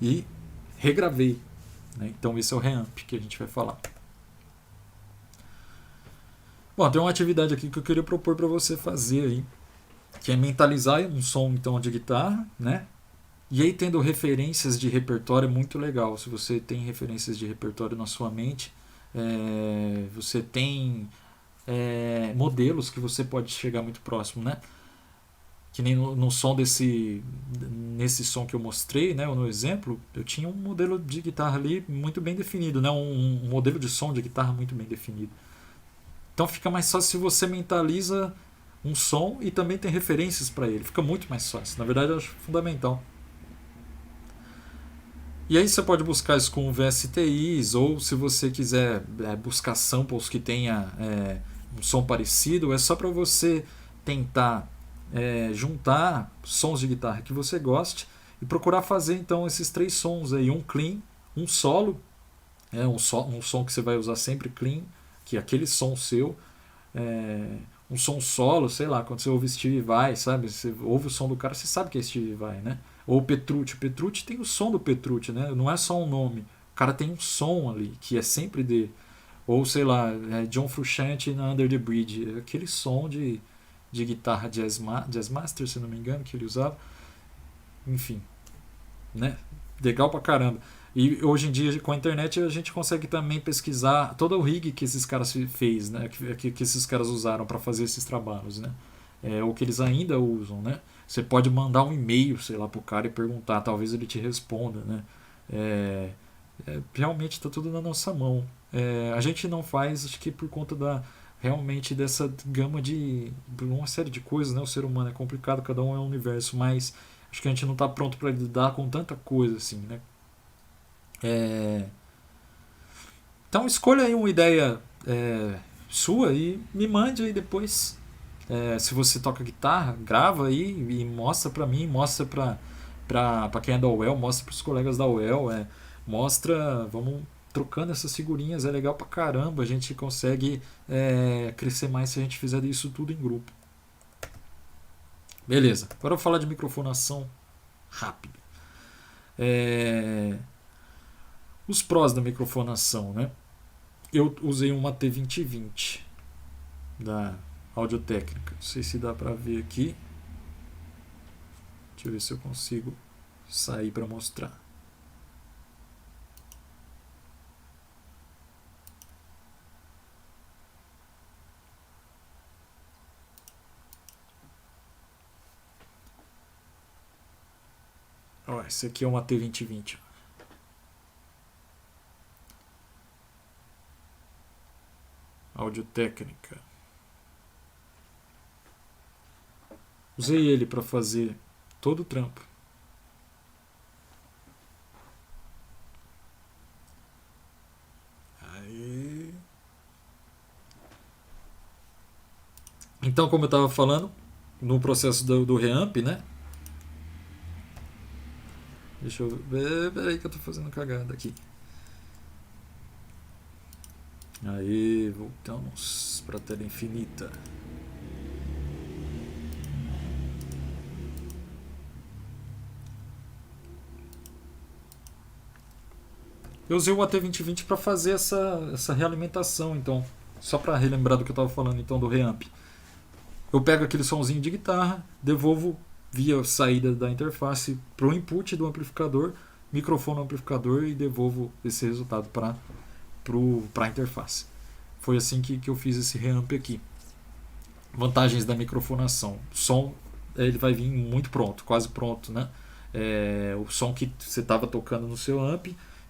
S1: e regravei. Né? Então esse é o reamp que a gente vai falar. Bom, tem uma atividade aqui que eu queria propor para você fazer aí, que é mentalizar um som então de guitarra, né? E aí tendo referências de repertório é muito legal. Se você tem referências de repertório na sua mente, você tem modelos que você pode chegar muito próximo, né? Que nem no som nesse som que eu mostrei, né, no exemplo, eu tinha um modelo de guitarra ali muito bem definido, né, um modelo de som de guitarra muito bem definido. Então fica mais fácil se você mentaliza um som e também tem referências para ele. Fica muito mais fácil. Na verdade, eu acho fundamental. E aí você pode buscar isso com VSTIs, ou se você quiser buscar samples que tenha um som parecido, é só para você tentar juntar sons de guitarra que você goste e procurar fazer então esses 3 sons aí, um clean, um solo, um som que você vai usar sempre clean, que é aquele som seu, um som solo, sei lá, quando você ouve Stevie Vai, sabe, você ouve o som do cara, você sabe que é Stevie Vai, né? Ou Petrucci. O Petrucci tem o som do Petrucci, né? Não é só um nome. O cara tem um som ali, que é sempre dele. Ou, sei lá, John Frusciante na Under the Bridge. Aquele som de guitarra Jazzmaster, se não me engano, que ele usava. Enfim, né? Legal pra caramba. E hoje em dia, com a internet, a gente consegue também pesquisar todo o rig que esses caras fez, né? Que esses caras usaram para fazer esses trabalhos, né? Ou que eles ainda usam, né? Você pode mandar um e-mail, sei lá, pro cara e perguntar, talvez ele te responda, né? Realmente está tudo na nossa mão. A gente não faz, acho que por conta realmente dessa gama de uma série de coisas, né? O ser humano é complicado, cada um é um universo, mas acho que a gente não está pronto para lidar com tanta coisa assim, né? Então escolha aí uma ideia sua e me mande aí depois. Se você toca guitarra, grava aí e mostra pra mim, mostra pra quem é da UEL, mostra pros colegas da UEL, mostra, vamos trocando essas figurinhas, é legal pra caramba, a gente consegue crescer mais se a gente fizer isso tudo em grupo. Beleza, agora eu vou falar de microfonação rápido. Os prós da microfonação, né? Eu usei uma T2020 da Audio-Técnica. Não sei se dá pra ver aqui. Deixa eu ver se eu consigo sair para mostrar. Ó, esse aqui é uma T2020. Audio-Técnica. Usei ele para fazer todo o trampo. Aí. Então, como eu estava falando, no processo do reamp, né? Deixa eu ver. Peraí que eu tô fazendo cagada aqui. Aí, voltamos para a tela infinita. Eu usei o AT2020 para fazer essa realimentação, então, só para relembrar do que eu estava falando então do reamp. Eu pego aquele somzinho de guitarra, devolvo via saída da interface para o input do amplificador, microfone no amplificador e devolvo esse resultado para a interface. Foi assim que eu fiz esse reamp aqui. Vantagens da microfonação. O som ele vai vir muito pronto, quase pronto, né? O som que você estava tocando no seu amp,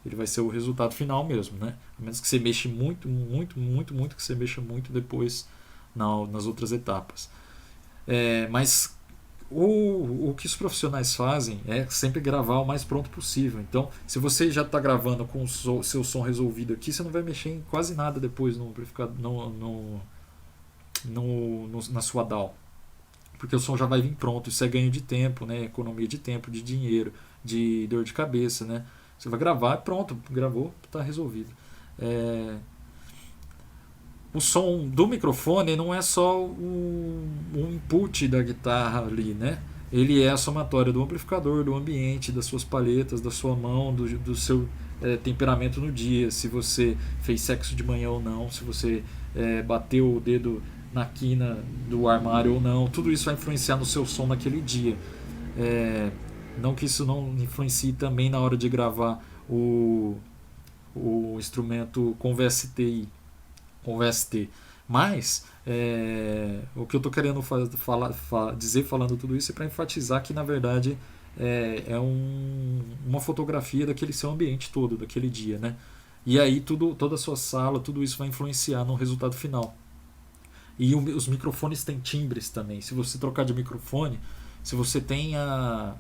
S1: Ele vai ser o resultado final mesmo, né? A menos que você mexa muito, muito, muito, muito, que você mexa muito depois nas outras etapas. Mas o que os profissionais fazem é sempre gravar o mais pronto possível. Então, se você já está gravando com o seu som resolvido aqui, você não vai mexer em quase nada depois no amplificador, na sua DAW. Porque o som já vai vir pronto. Isso é ganho de tempo, né? Economia de tempo, de dinheiro, de dor de cabeça, né? Você vai gravar, pronto, gravou, está resolvido. O som do microfone não é só um input da guitarra ali, né? Ele é a somatória do amplificador, do ambiente, das suas palhetas, da sua mão, do seu temperamento no dia, se você fez sexo de manhã ou não, se você bateu o dedo na quina do armário ou não, tudo isso vai influenciar no seu som naquele dia. Não que isso não influencie também na hora de gravar o instrumento com VST, mas o que eu estou querendo dizer falando tudo isso é para enfatizar que na verdade uma fotografia daquele seu ambiente todo, daquele dia, né? E aí toda a sua sala, tudo isso vai influenciar no resultado final. E os microfones têm timbres também. Se você trocar de microfone, se você tem a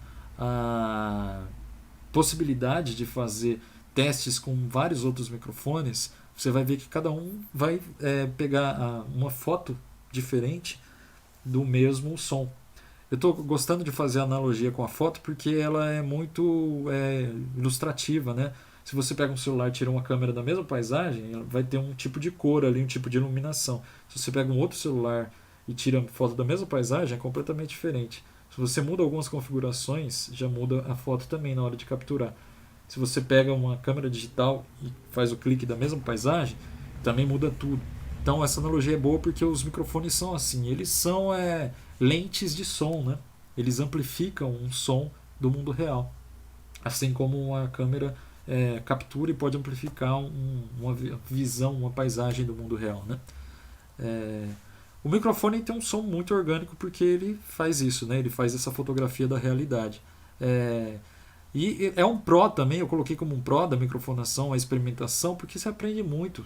S1: possibilidade de fazer testes com vários outros microfones, você vai ver que cada um vai pegar uma foto diferente do mesmo som. Eu estou gostando de fazer a analogia com a foto porque ela é muito ilustrativa, né? Se você pega um celular e tira uma câmera da mesma paisagem, ela vai ter um tipo de cor ali, um tipo de iluminação. Se você pega um outro celular e tira foto da mesma paisagem, é completamente diferente. Se você muda algumas configurações, já muda a foto também na hora de capturar. Se você pega uma câmera digital e faz o clique da mesma paisagem, também muda tudo. Então essa analogia é boa porque os microfones são assim, eles são lentes de som, né? Eles amplificam um som do mundo real. Assim como a câmera captura e pode amplificar uma visão, uma paisagem do mundo real, né? O microfone tem um som muito orgânico porque ele faz isso, né? Ele faz essa fotografia da realidade. E é um pró também, eu coloquei como um pró da microfonação, a experimentação, porque você aprende muito.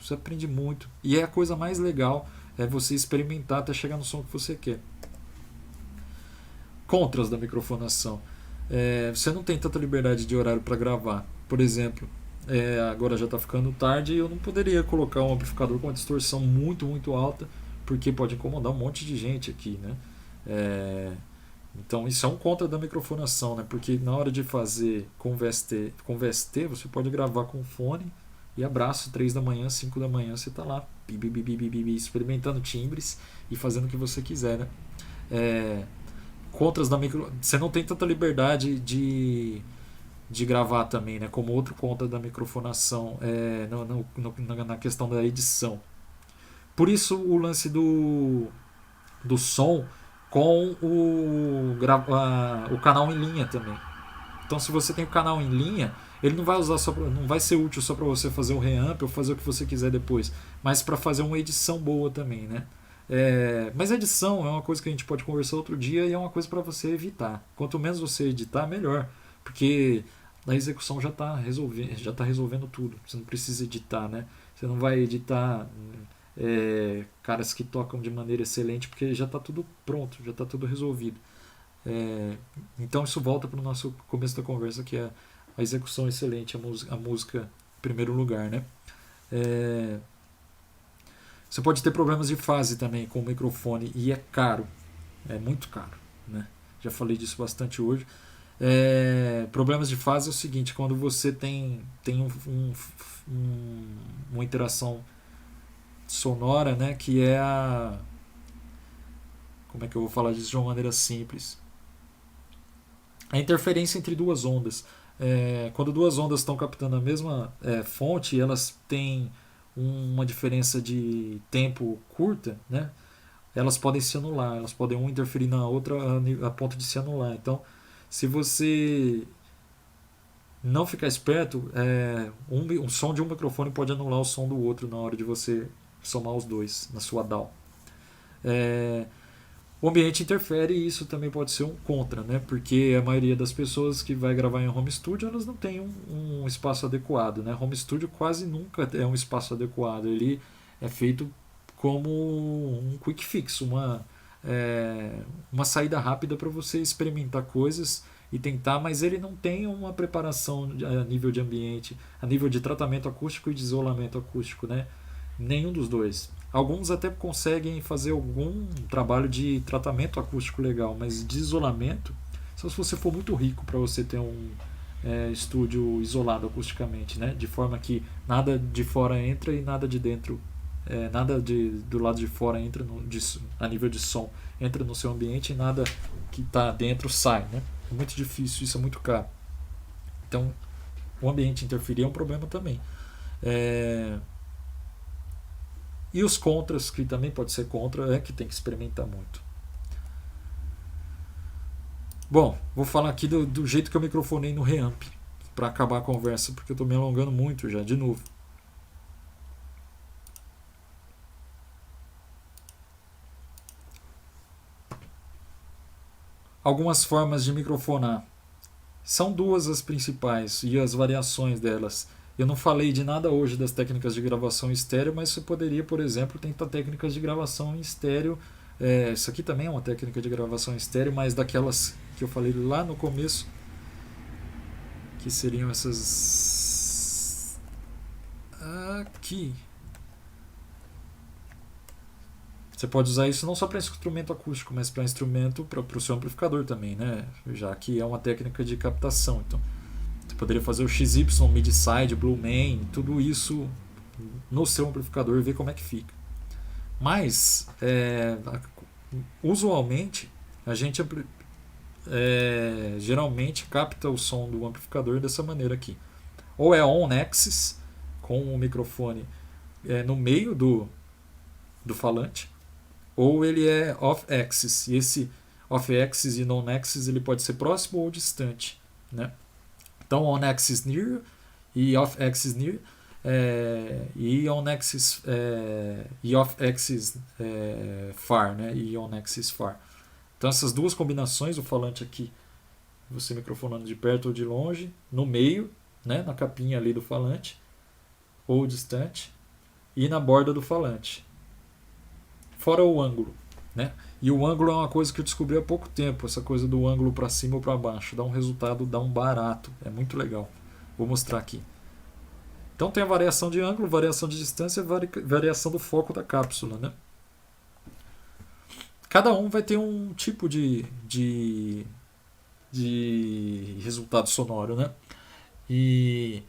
S1: E é a coisa mais legal, é você experimentar até chegar no som que você quer. Contras da microfonação. Você não tem tanta liberdade de horário para gravar. Por exemplo, agora já está ficando tarde e eu não poderia colocar um amplificador com uma distorção muito, muito alta, porque pode incomodar um monte de gente aqui, né? Então isso é um contra da microfonação, né? Porque na hora de fazer com VST, você pode gravar com fone e abraço, 3 da manhã, 5 da manhã, você está lá experimentando timbres e fazendo o que você quiser, né? Contras da você não tem tanta liberdade de gravar também, né? Como outro contra da microfonação na questão da edição. Por isso o lance do som com o canal em linha também. Então se você tem o canal em linha, ele não vai ser útil só para você fazer um reamp ou fazer o que você quiser depois, mas para fazer uma edição boa também, né? Mas edição é uma coisa que a gente pode conversar outro dia e é uma coisa para você evitar. Quanto menos você editar, melhor, porque a execução já está resolvendo tudo. Você não precisa editar, né? Você não vai editar caras que tocam de maneira excelente porque já está tudo pronto, já está tudo resolvido. Então isso volta para o nosso começo da conversa, que é a execução excelente, a música em primeiro lugar, né? Você pode ter problemas de fase também com o microfone e é caro, é muito caro, né? Já falei disso bastante hoje. Problemas de fase é o seguinte: quando você tem uma interação sonora, né, que é como é que eu vou falar disso de uma maneira simples? A interferência entre duas ondas. Quando duas ondas estão captando a mesma fonte, elas têm uma diferença de tempo curta, né? Elas podem se anular, elas podem uma interferir na outra a ponto de se anular. Então, se você não ficar esperto, um som de um microfone pode anular o som do outro na hora de você somar os dois na sua DAW.
S2: O ambiente interfere e isso também pode ser um contra, né? Porque a maioria das pessoas que vai gravar em home studio, elas não têm um espaço adequado, né? Home studio quase nunca é um espaço adequado. Ele é feito como um quick fix, é, uma saída rápida para você experimentar coisas e tentar, mas ele não tem uma preparação a nível de ambiente, a nível de tratamento acústico e de isolamento acústico, né? Nenhum dos dois. Alguns até conseguem fazer algum trabalho de tratamento acústico legal, mas de isolamento, só se você for muito rico para você ter um estúdio isolado acusticamente, né? De forma que nada de fora entra e nada de dentro, nada do lado de fora entra a nível de som, entra no seu ambiente e nada que está dentro sai, né? É muito difícil, isso é muito caro. Então, o ambiente interferir é um problema também. É, E os contras, que também pode ser contra, é que tem que experimentar muito. Bom, vou falar aqui do jeito que eu microfonei no Reamp, para acabar a conversa, porque eu estou me alongando muito já, de novo. Algumas formas de microfonar. São duas as principais e as variações delas. Eu não falei de nada hoje das técnicas de gravação em estéreo, mas você poderia, por exemplo, tentar técnicas de gravação em estéreo. Isso aqui também é uma técnica de gravação em estéreo, mas daquelas que eu falei lá no começo, que seriam essas aqui. Você pode usar isso não só para instrumento acústico, mas para instrumento, para o seu amplificador também, né? Já que é uma técnica de captação. Então, você poderia fazer o XY, mid-side, blue main, tudo isso no seu amplificador e ver como é que fica. Mas, usualmente, a gente geralmente capta o som do amplificador dessa maneira aqui. Ou é on-axis, com o microfone no meio do falante, ou ele é off-axis. E esse off-axis e non-axis ele pode ser próximo ou distante, né? Então, on-axis near e off-axis near, e on-axis e off-axis far, né? E on-axis far. Então, essas duas combinações, o falante aqui, você microfonando de perto ou de longe, no meio, né? Na capinha ali do falante, ou distante, e na borda do falante. Fora o ângulo, né? E o ângulo é uma coisa que eu descobri há pouco tempo, essa coisa do ângulo para cima ou para baixo, dá um resultado, dá um barato, é muito legal. Vou mostrar aqui. Então tem a variação de ângulo, variação de distância e variação do foco da cápsula, né? Cada um vai ter um tipo de resultado sonoro, né? E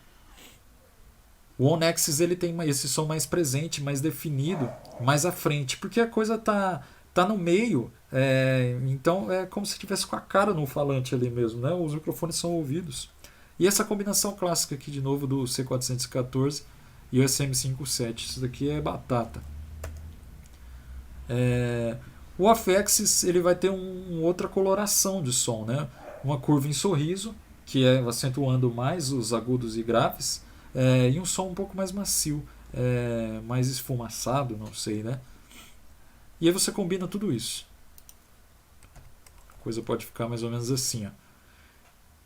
S2: o on-axis ele tem esse som mais presente, mais definido, mais à frente, porque a coisa tá no meio, então é como se estivesse com a cara no falante ali mesmo, né? Os microfones são ouvidos. E essa combinação clássica aqui de novo do C414 e o SM57, isso daqui é batata. O off-axis ele vai ter outra coloração de som, né? Uma curva em sorriso, que é acentuando mais os agudos e graves, e um som um pouco mais macio, mais esfumaçado, não sei, né? E aí você combina tudo isso. A coisa pode ficar mais ou menos assim, ó.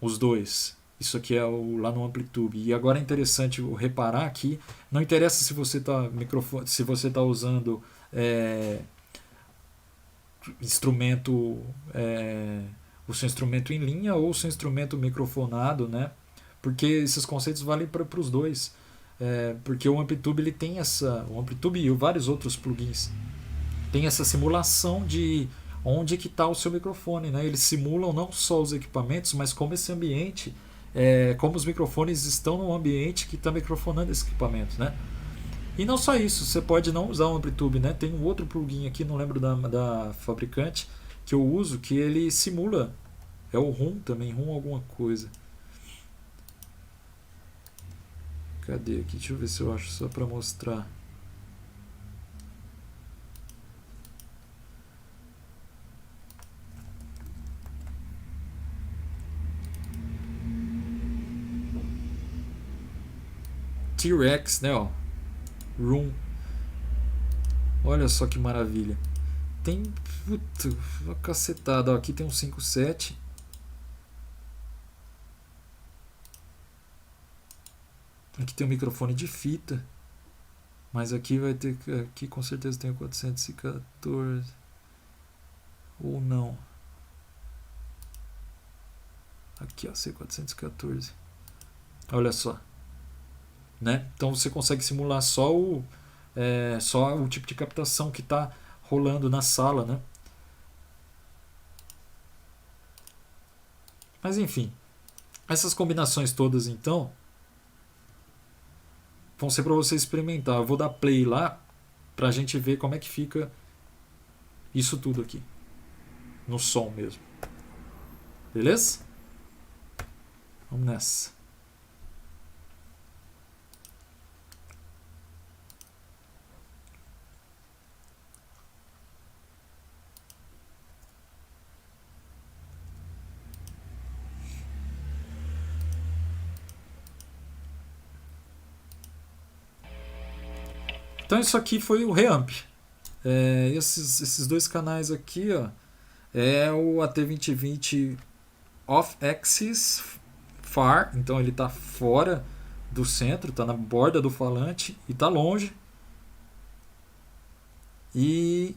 S2: Os dois. Isso aqui é lá no Amplitude. E agora é interessante reparar aqui, não interessa se você está usando instrumento, o seu instrumento em linha ou o seu instrumento microfonado, né? Porque esses conceitos valem para os dois. Porque o Amplitude ele tem o Amplitude e vários outros plugins tem essa simulação de onde que está o seu microfone, né? Eles simulam não só os equipamentos, mas como esse ambiente, como os microfones estão no ambiente que está microfonando esse equipamento, né? E não só isso, você pode não usar o Amplitude, né? Tem um outro plugin aqui, não lembro da fabricante, que eu uso, que ele simula, é o Room também, Room alguma coisa. Cadê aqui? Deixa eu ver se eu acho só para mostrar. T-Rex, né? Ó. Room. Olha só que maravilha. tem... Puta, uma cacetada. Ó, aqui tem um 5.7. Aqui tem um microfone de fita. Mas aqui vai ter... Aqui com certeza tem o 414. Ou não. Aqui, ó, C414. Olha só. Né? Então você consegue simular só o tipo de captação que está rolando na sala, né? Mas enfim, essas combinações todas então vão ser para você experimentar. Eu vou dar play lá para a gente ver como é que fica isso tudo aqui no som mesmo. Beleza? Vamos nessa. Então isso aqui foi o reamp. Esses dois canais aqui, ó, é o AT2020 off-axis far, então ele está fora do centro, está na borda do falante e está longe. E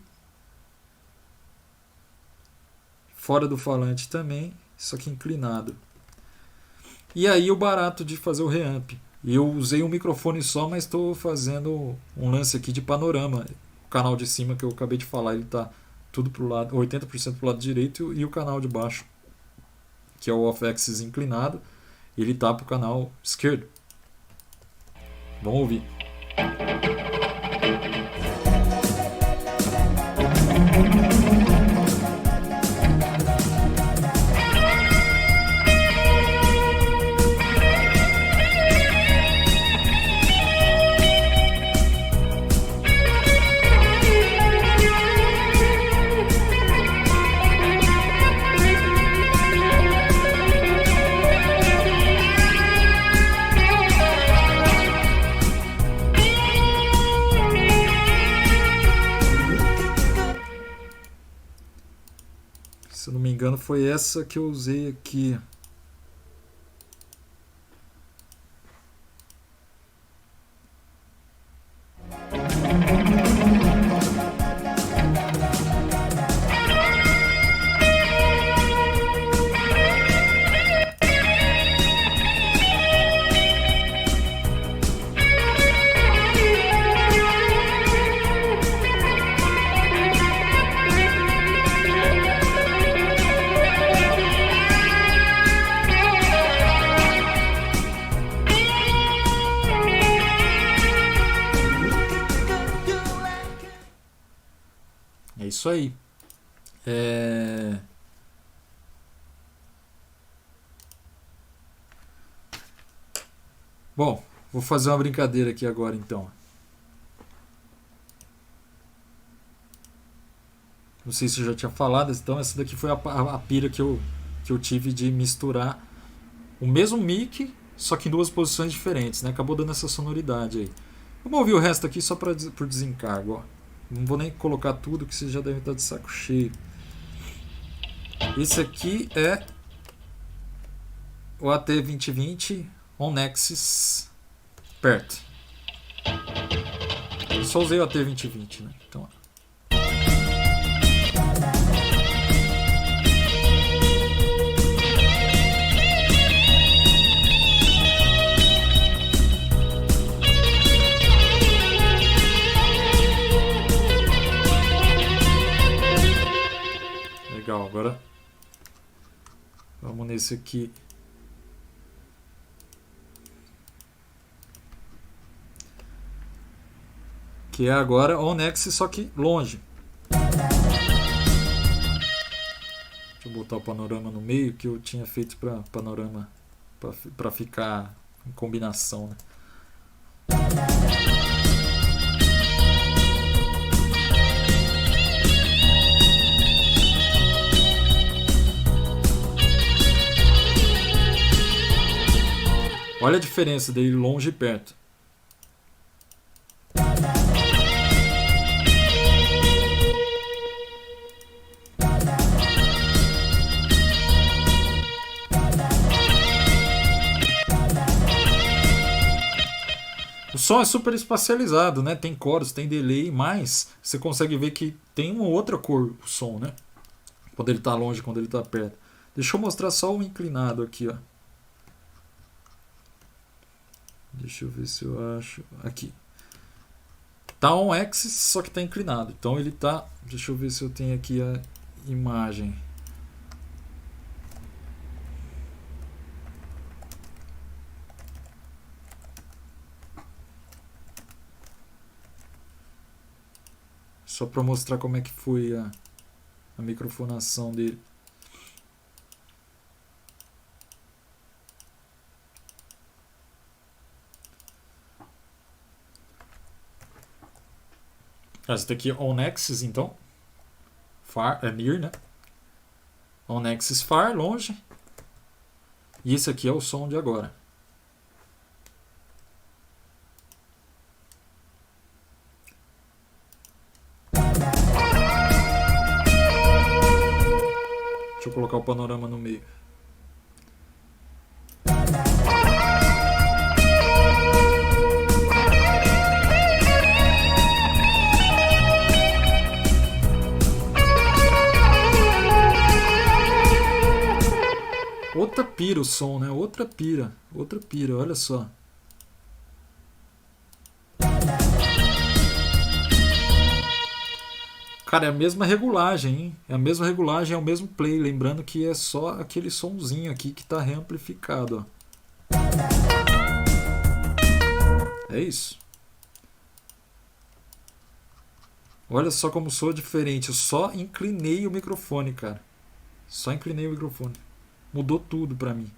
S2: fora do falante também, isso aqui inclinado. E aí o barato de fazer o reamp. Eu usei um microfone só, mas estou fazendo um lance aqui de panorama. O canal de cima que eu acabei de falar, ele está tudo pro lado, 80% pro lado direito, e o canal de baixo, que é o off-axis inclinado, ele está pro canal esquerdo. Vamos ouvir. Se eu não me engano, foi essa que eu usei aqui. É isso aí. Bom, vou fazer uma brincadeira aqui agora então. Não sei se eu já tinha falado, então essa daqui foi a pira que eu tive de misturar o mesmo mic, só que em duas posições diferentes, né? Acabou dando essa sonoridade aí. Vamos ouvir o resto aqui só por desencargo, ó. Não vou nem colocar tudo, que vocês já devem estar de saco cheio. Esse aqui é o AT2020 on-axis perto. Eu só usei o AT2020, né? Então, legal, agora vamos nesse aqui. Que é agora on-axis, só que longe. Deixa eu botar o panorama no meio, que eu tinha feito para panorama, para ficar em combinação, né? Olha a diferença dele longe e perto.
S1: som é super espacializado, né? Tem chorus, tem delay, mas você consegue ver que tem uma outra cor o som, né? Quando ele está longe, quando ele está perto. Deixa eu mostrar só o inclinado aqui, ó. Deixa eu ver se eu acho. Aqui. Tá on axis, só que tá inclinado. Então ele tá. Deixa eu ver se eu tenho aqui a imagem. Só para mostrar como é que foi a microfonação dele. Esse daqui é on axis, então. Far, é near, né? On axis far, longe. E esse aqui é o som de agora. Deixa eu colocar o panorama no meio. Outra pira o som, né? Outra pira, olha só. Cara, é a mesma regulagem, hein? É a mesma regulagem, é o mesmo play. Lembrando que é só aquele sonzinho aqui que está reamplificado, ó. É isso. Olha só como soa diferente. Eu só inclinei o microfone, cara. Só inclinei o microfone. Mudou tudo pra mim.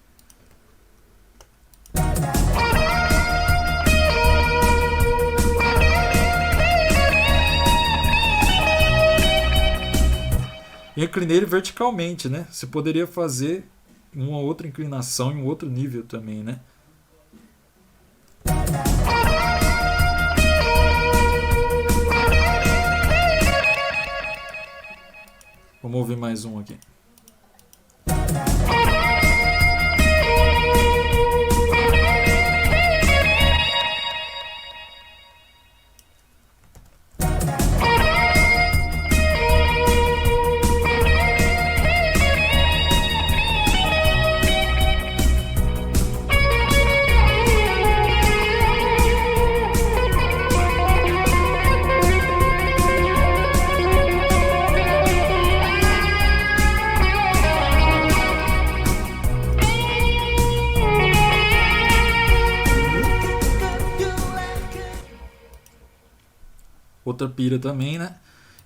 S1: Eu inclinei ele verticalmente, né? Você poderia fazer uma outra inclinação em um outro nível também, né? Vamos ouvir mais um aqui. Outra pira também, né?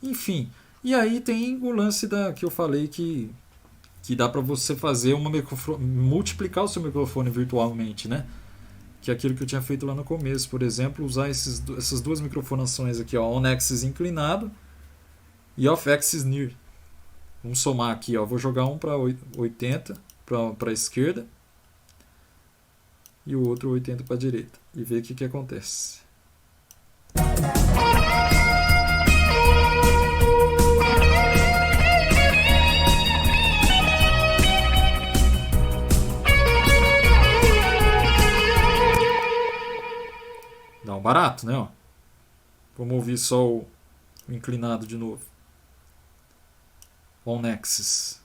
S1: Enfim, e aí tem o lance que eu falei que dá para você fazer multiplicar o seu microfone virtualmente, né? Que é aquilo que eu tinha feito lá no começo, por exemplo, usar essas duas microfonações aqui, ó, on-axis inclinado e off-axis near. Vamos somar aqui, ó, vou jogar um para 80 para a esquerda e o outro 80 para a direita e ver o que acontece. Dá um barato, né? Ó. Vamos ouvir só o inclinado de novo. On axis.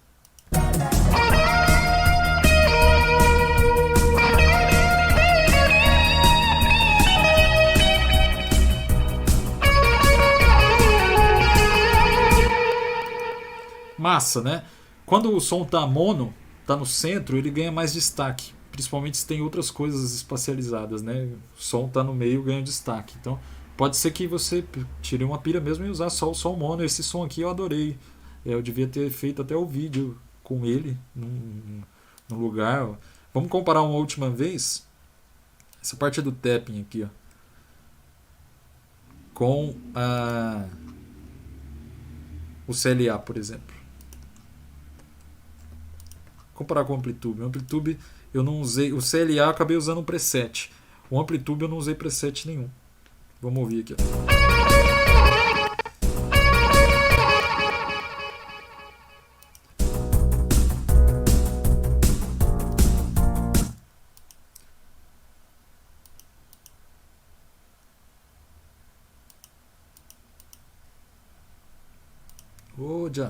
S1: Massa, né? Quando o som tá mono, tá no centro, ele ganha mais destaque. Principalmente se tem outras coisas espacializadas, né? O som tá no meio, ganha destaque. Então, pode ser que você tire uma pira mesmo e usar só o som mono. Esse som aqui eu adorei. Eu devia ter feito até o vídeo com ele no lugar. Vamos comparar uma última vez. Essa parte do tapping aqui, ó, com o CLA, por exemplo. Comparar com o Amplitude. O Amplitude eu não usei. O CLA eu acabei usando um preset. O Amplitude eu não usei preset nenhum. Vamos ouvir aqui, ó.
S2: Ô, já.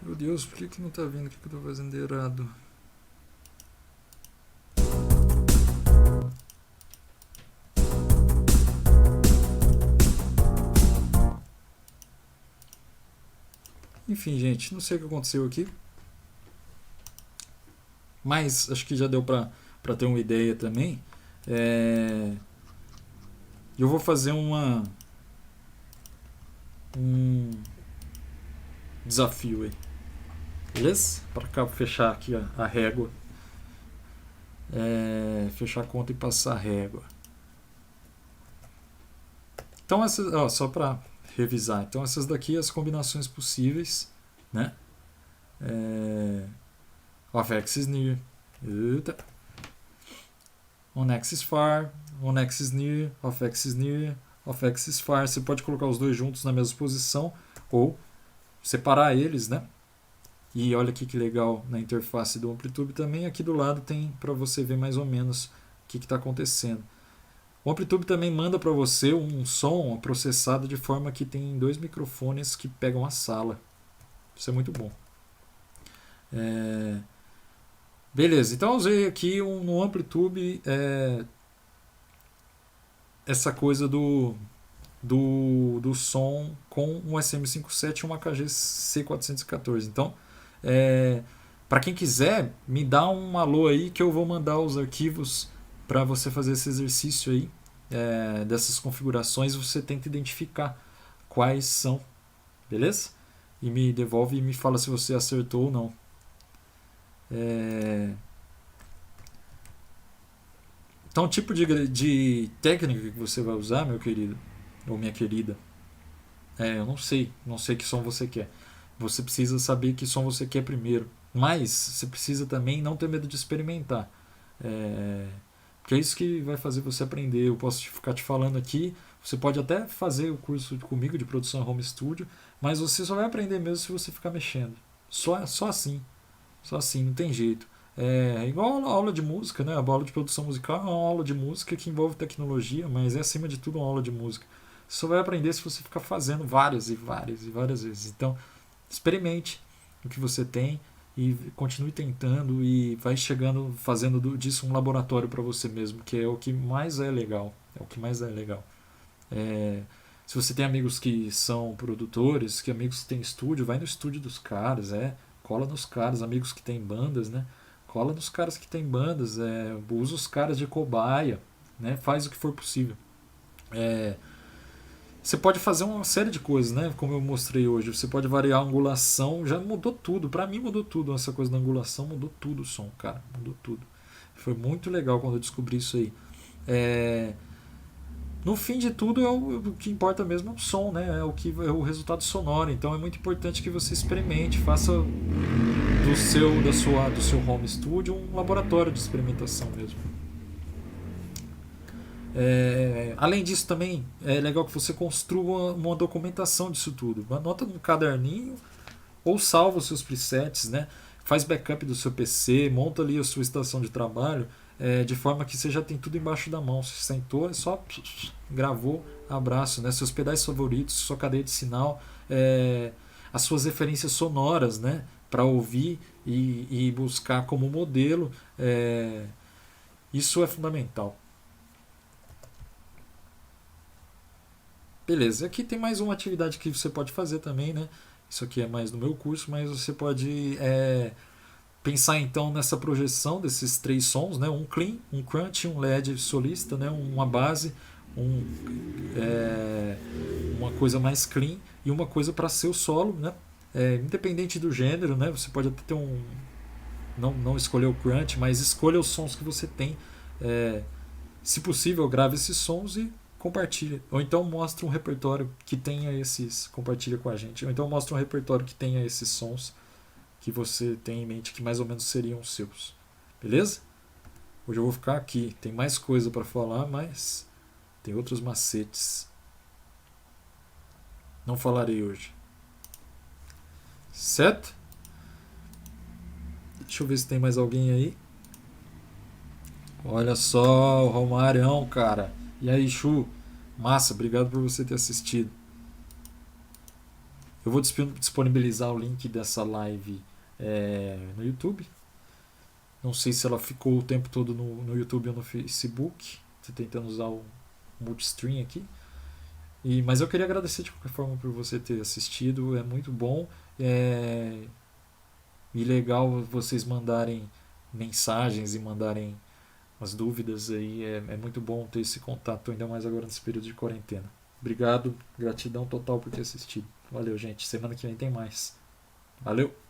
S2: Meu Deus, por que não tá vendo o que eu tô fazendo errado? Enfim, gente, não sei o que aconteceu aqui, mas acho que já deu pra ter uma ideia também. Eu vou fazer um desafio aí, beleza? Para cá fechar aqui a régua, fechar a conta e passar a régua. Então essas, ó, só para revisar, então essas daqui as combinações possíveis, né? Of x is near, on x is far, on x is near, of x is near, of x is far. Você pode colocar os dois juntos na mesma posição ou separar eles, né? E olha aqui que legal, na interface do Amplitude também, aqui do lado tem para você ver mais ou menos o que está acontecendo. O Amplitude também manda para você um som processado de forma que tem 2 microfones que pegam a sala. Isso é muito bom. Beleza, então eu usei aqui no Amplitude essa coisa do som com um SM57 e uma KG C414. Então, para quem quiser, me dá um alô aí que eu vou mandar os arquivos para você fazer esse exercício aí, dessas configurações. Você tenta identificar quais são, beleza? E me devolve e me fala se você acertou ou não. Então, o tipo de técnica que você vai usar, meu querido ou minha querida, eu não sei que som você quer. Você precisa saber que som você quer primeiro, mas você precisa também não ter medo de experimentar, porque é isso que vai fazer você aprender. Eu posso ficar te falando aqui, você pode até fazer o curso comigo de produção home studio, mas você só vai aprender mesmo se você ficar mexendo, só assim, não tem jeito. Igual a aula de música, né? A aula de produção musical é uma aula de música que envolve tecnologia, mas é acima de tudo uma aula de música. Você só vai aprender se você ficar fazendo várias e várias e várias vezes. Então, experimente o que você tem e continue tentando e vai chegando, fazendo disso um laboratório para você mesmo, que é o que mais é legal. Se você tem amigos que são produtores, que amigos que têm estúdio, vai no estúdio dos caras, cola nos caras, amigos que têm bandas, né? Cola nos caras que têm bandas, usa os caras de cobaia, né? Faz o que for possível. Você pode fazer uma série de coisas, né? Como eu mostrei hoje. Você pode variar a angulação, já mudou tudo. Pra mim mudou tudo. Essa coisa da angulação mudou tudo o som, cara. Mudou tudo. Foi muito legal quando eu descobri isso aí. No fim de tudo, o que importa mesmo é o som, né? É o resultado sonoro. Então é muito importante que você experimente, faça do seu home studio um laboratório de experimentação mesmo. Além disso também é legal que você construa uma documentação disso tudo. Anota num caderninho ou salva os seus presets, né? Faz backup do seu PC, monta ali a sua estação de trabalho, de forma que você já tem tudo embaixo da mão. Você sentou, só gravou, abraço, né? Seus pedais favoritos, sua cadeia de sinal, as suas referências sonoras, né? Para ouvir e buscar como modelo. Isso é fundamental. Beleza, aqui tem mais uma atividade que você pode fazer também, né? Isso aqui é mais no meu curso, mas você pode pensar então nessa projeção desses 3 sons, né? Um clean, um crunch, um LED solista, né? Uma base, uma coisa mais clean e uma coisa para ser o solo, né? Independente do gênero, né? Você pode até ter não escolher o crunch, mas escolha os sons que você tem. Se possível, grave esses sons e compartilha. Ou então mostra um repertório que tenha esses. Compartilha com a gente. Ou então mostra um repertório que tenha esses sons que você tem em mente que mais ou menos seriam os seus. Beleza? Hoje eu vou ficar aqui. Tem mais coisa para falar, mas tem outros macetes. Não falarei hoje. Certo? Deixa eu ver se tem mais alguém aí. Olha só, o Romarião, cara. E aí, Chu? Massa, obrigado por você ter assistido. Eu vou disponibilizar o link dessa live no YouTube. Não sei se ela ficou o tempo todo no YouTube ou no Facebook. Estou tentando usar o multistream aqui. Mas eu queria agradecer de qualquer forma por você ter assistido. É muito bom. E legal vocês mandarem mensagens e mandarem as dúvidas aí. É muito bom ter esse contato, ainda mais agora nesse período de quarentena. Obrigado, gratidão total por ter assistido. Valeu, gente. Semana que vem tem mais. Valeu!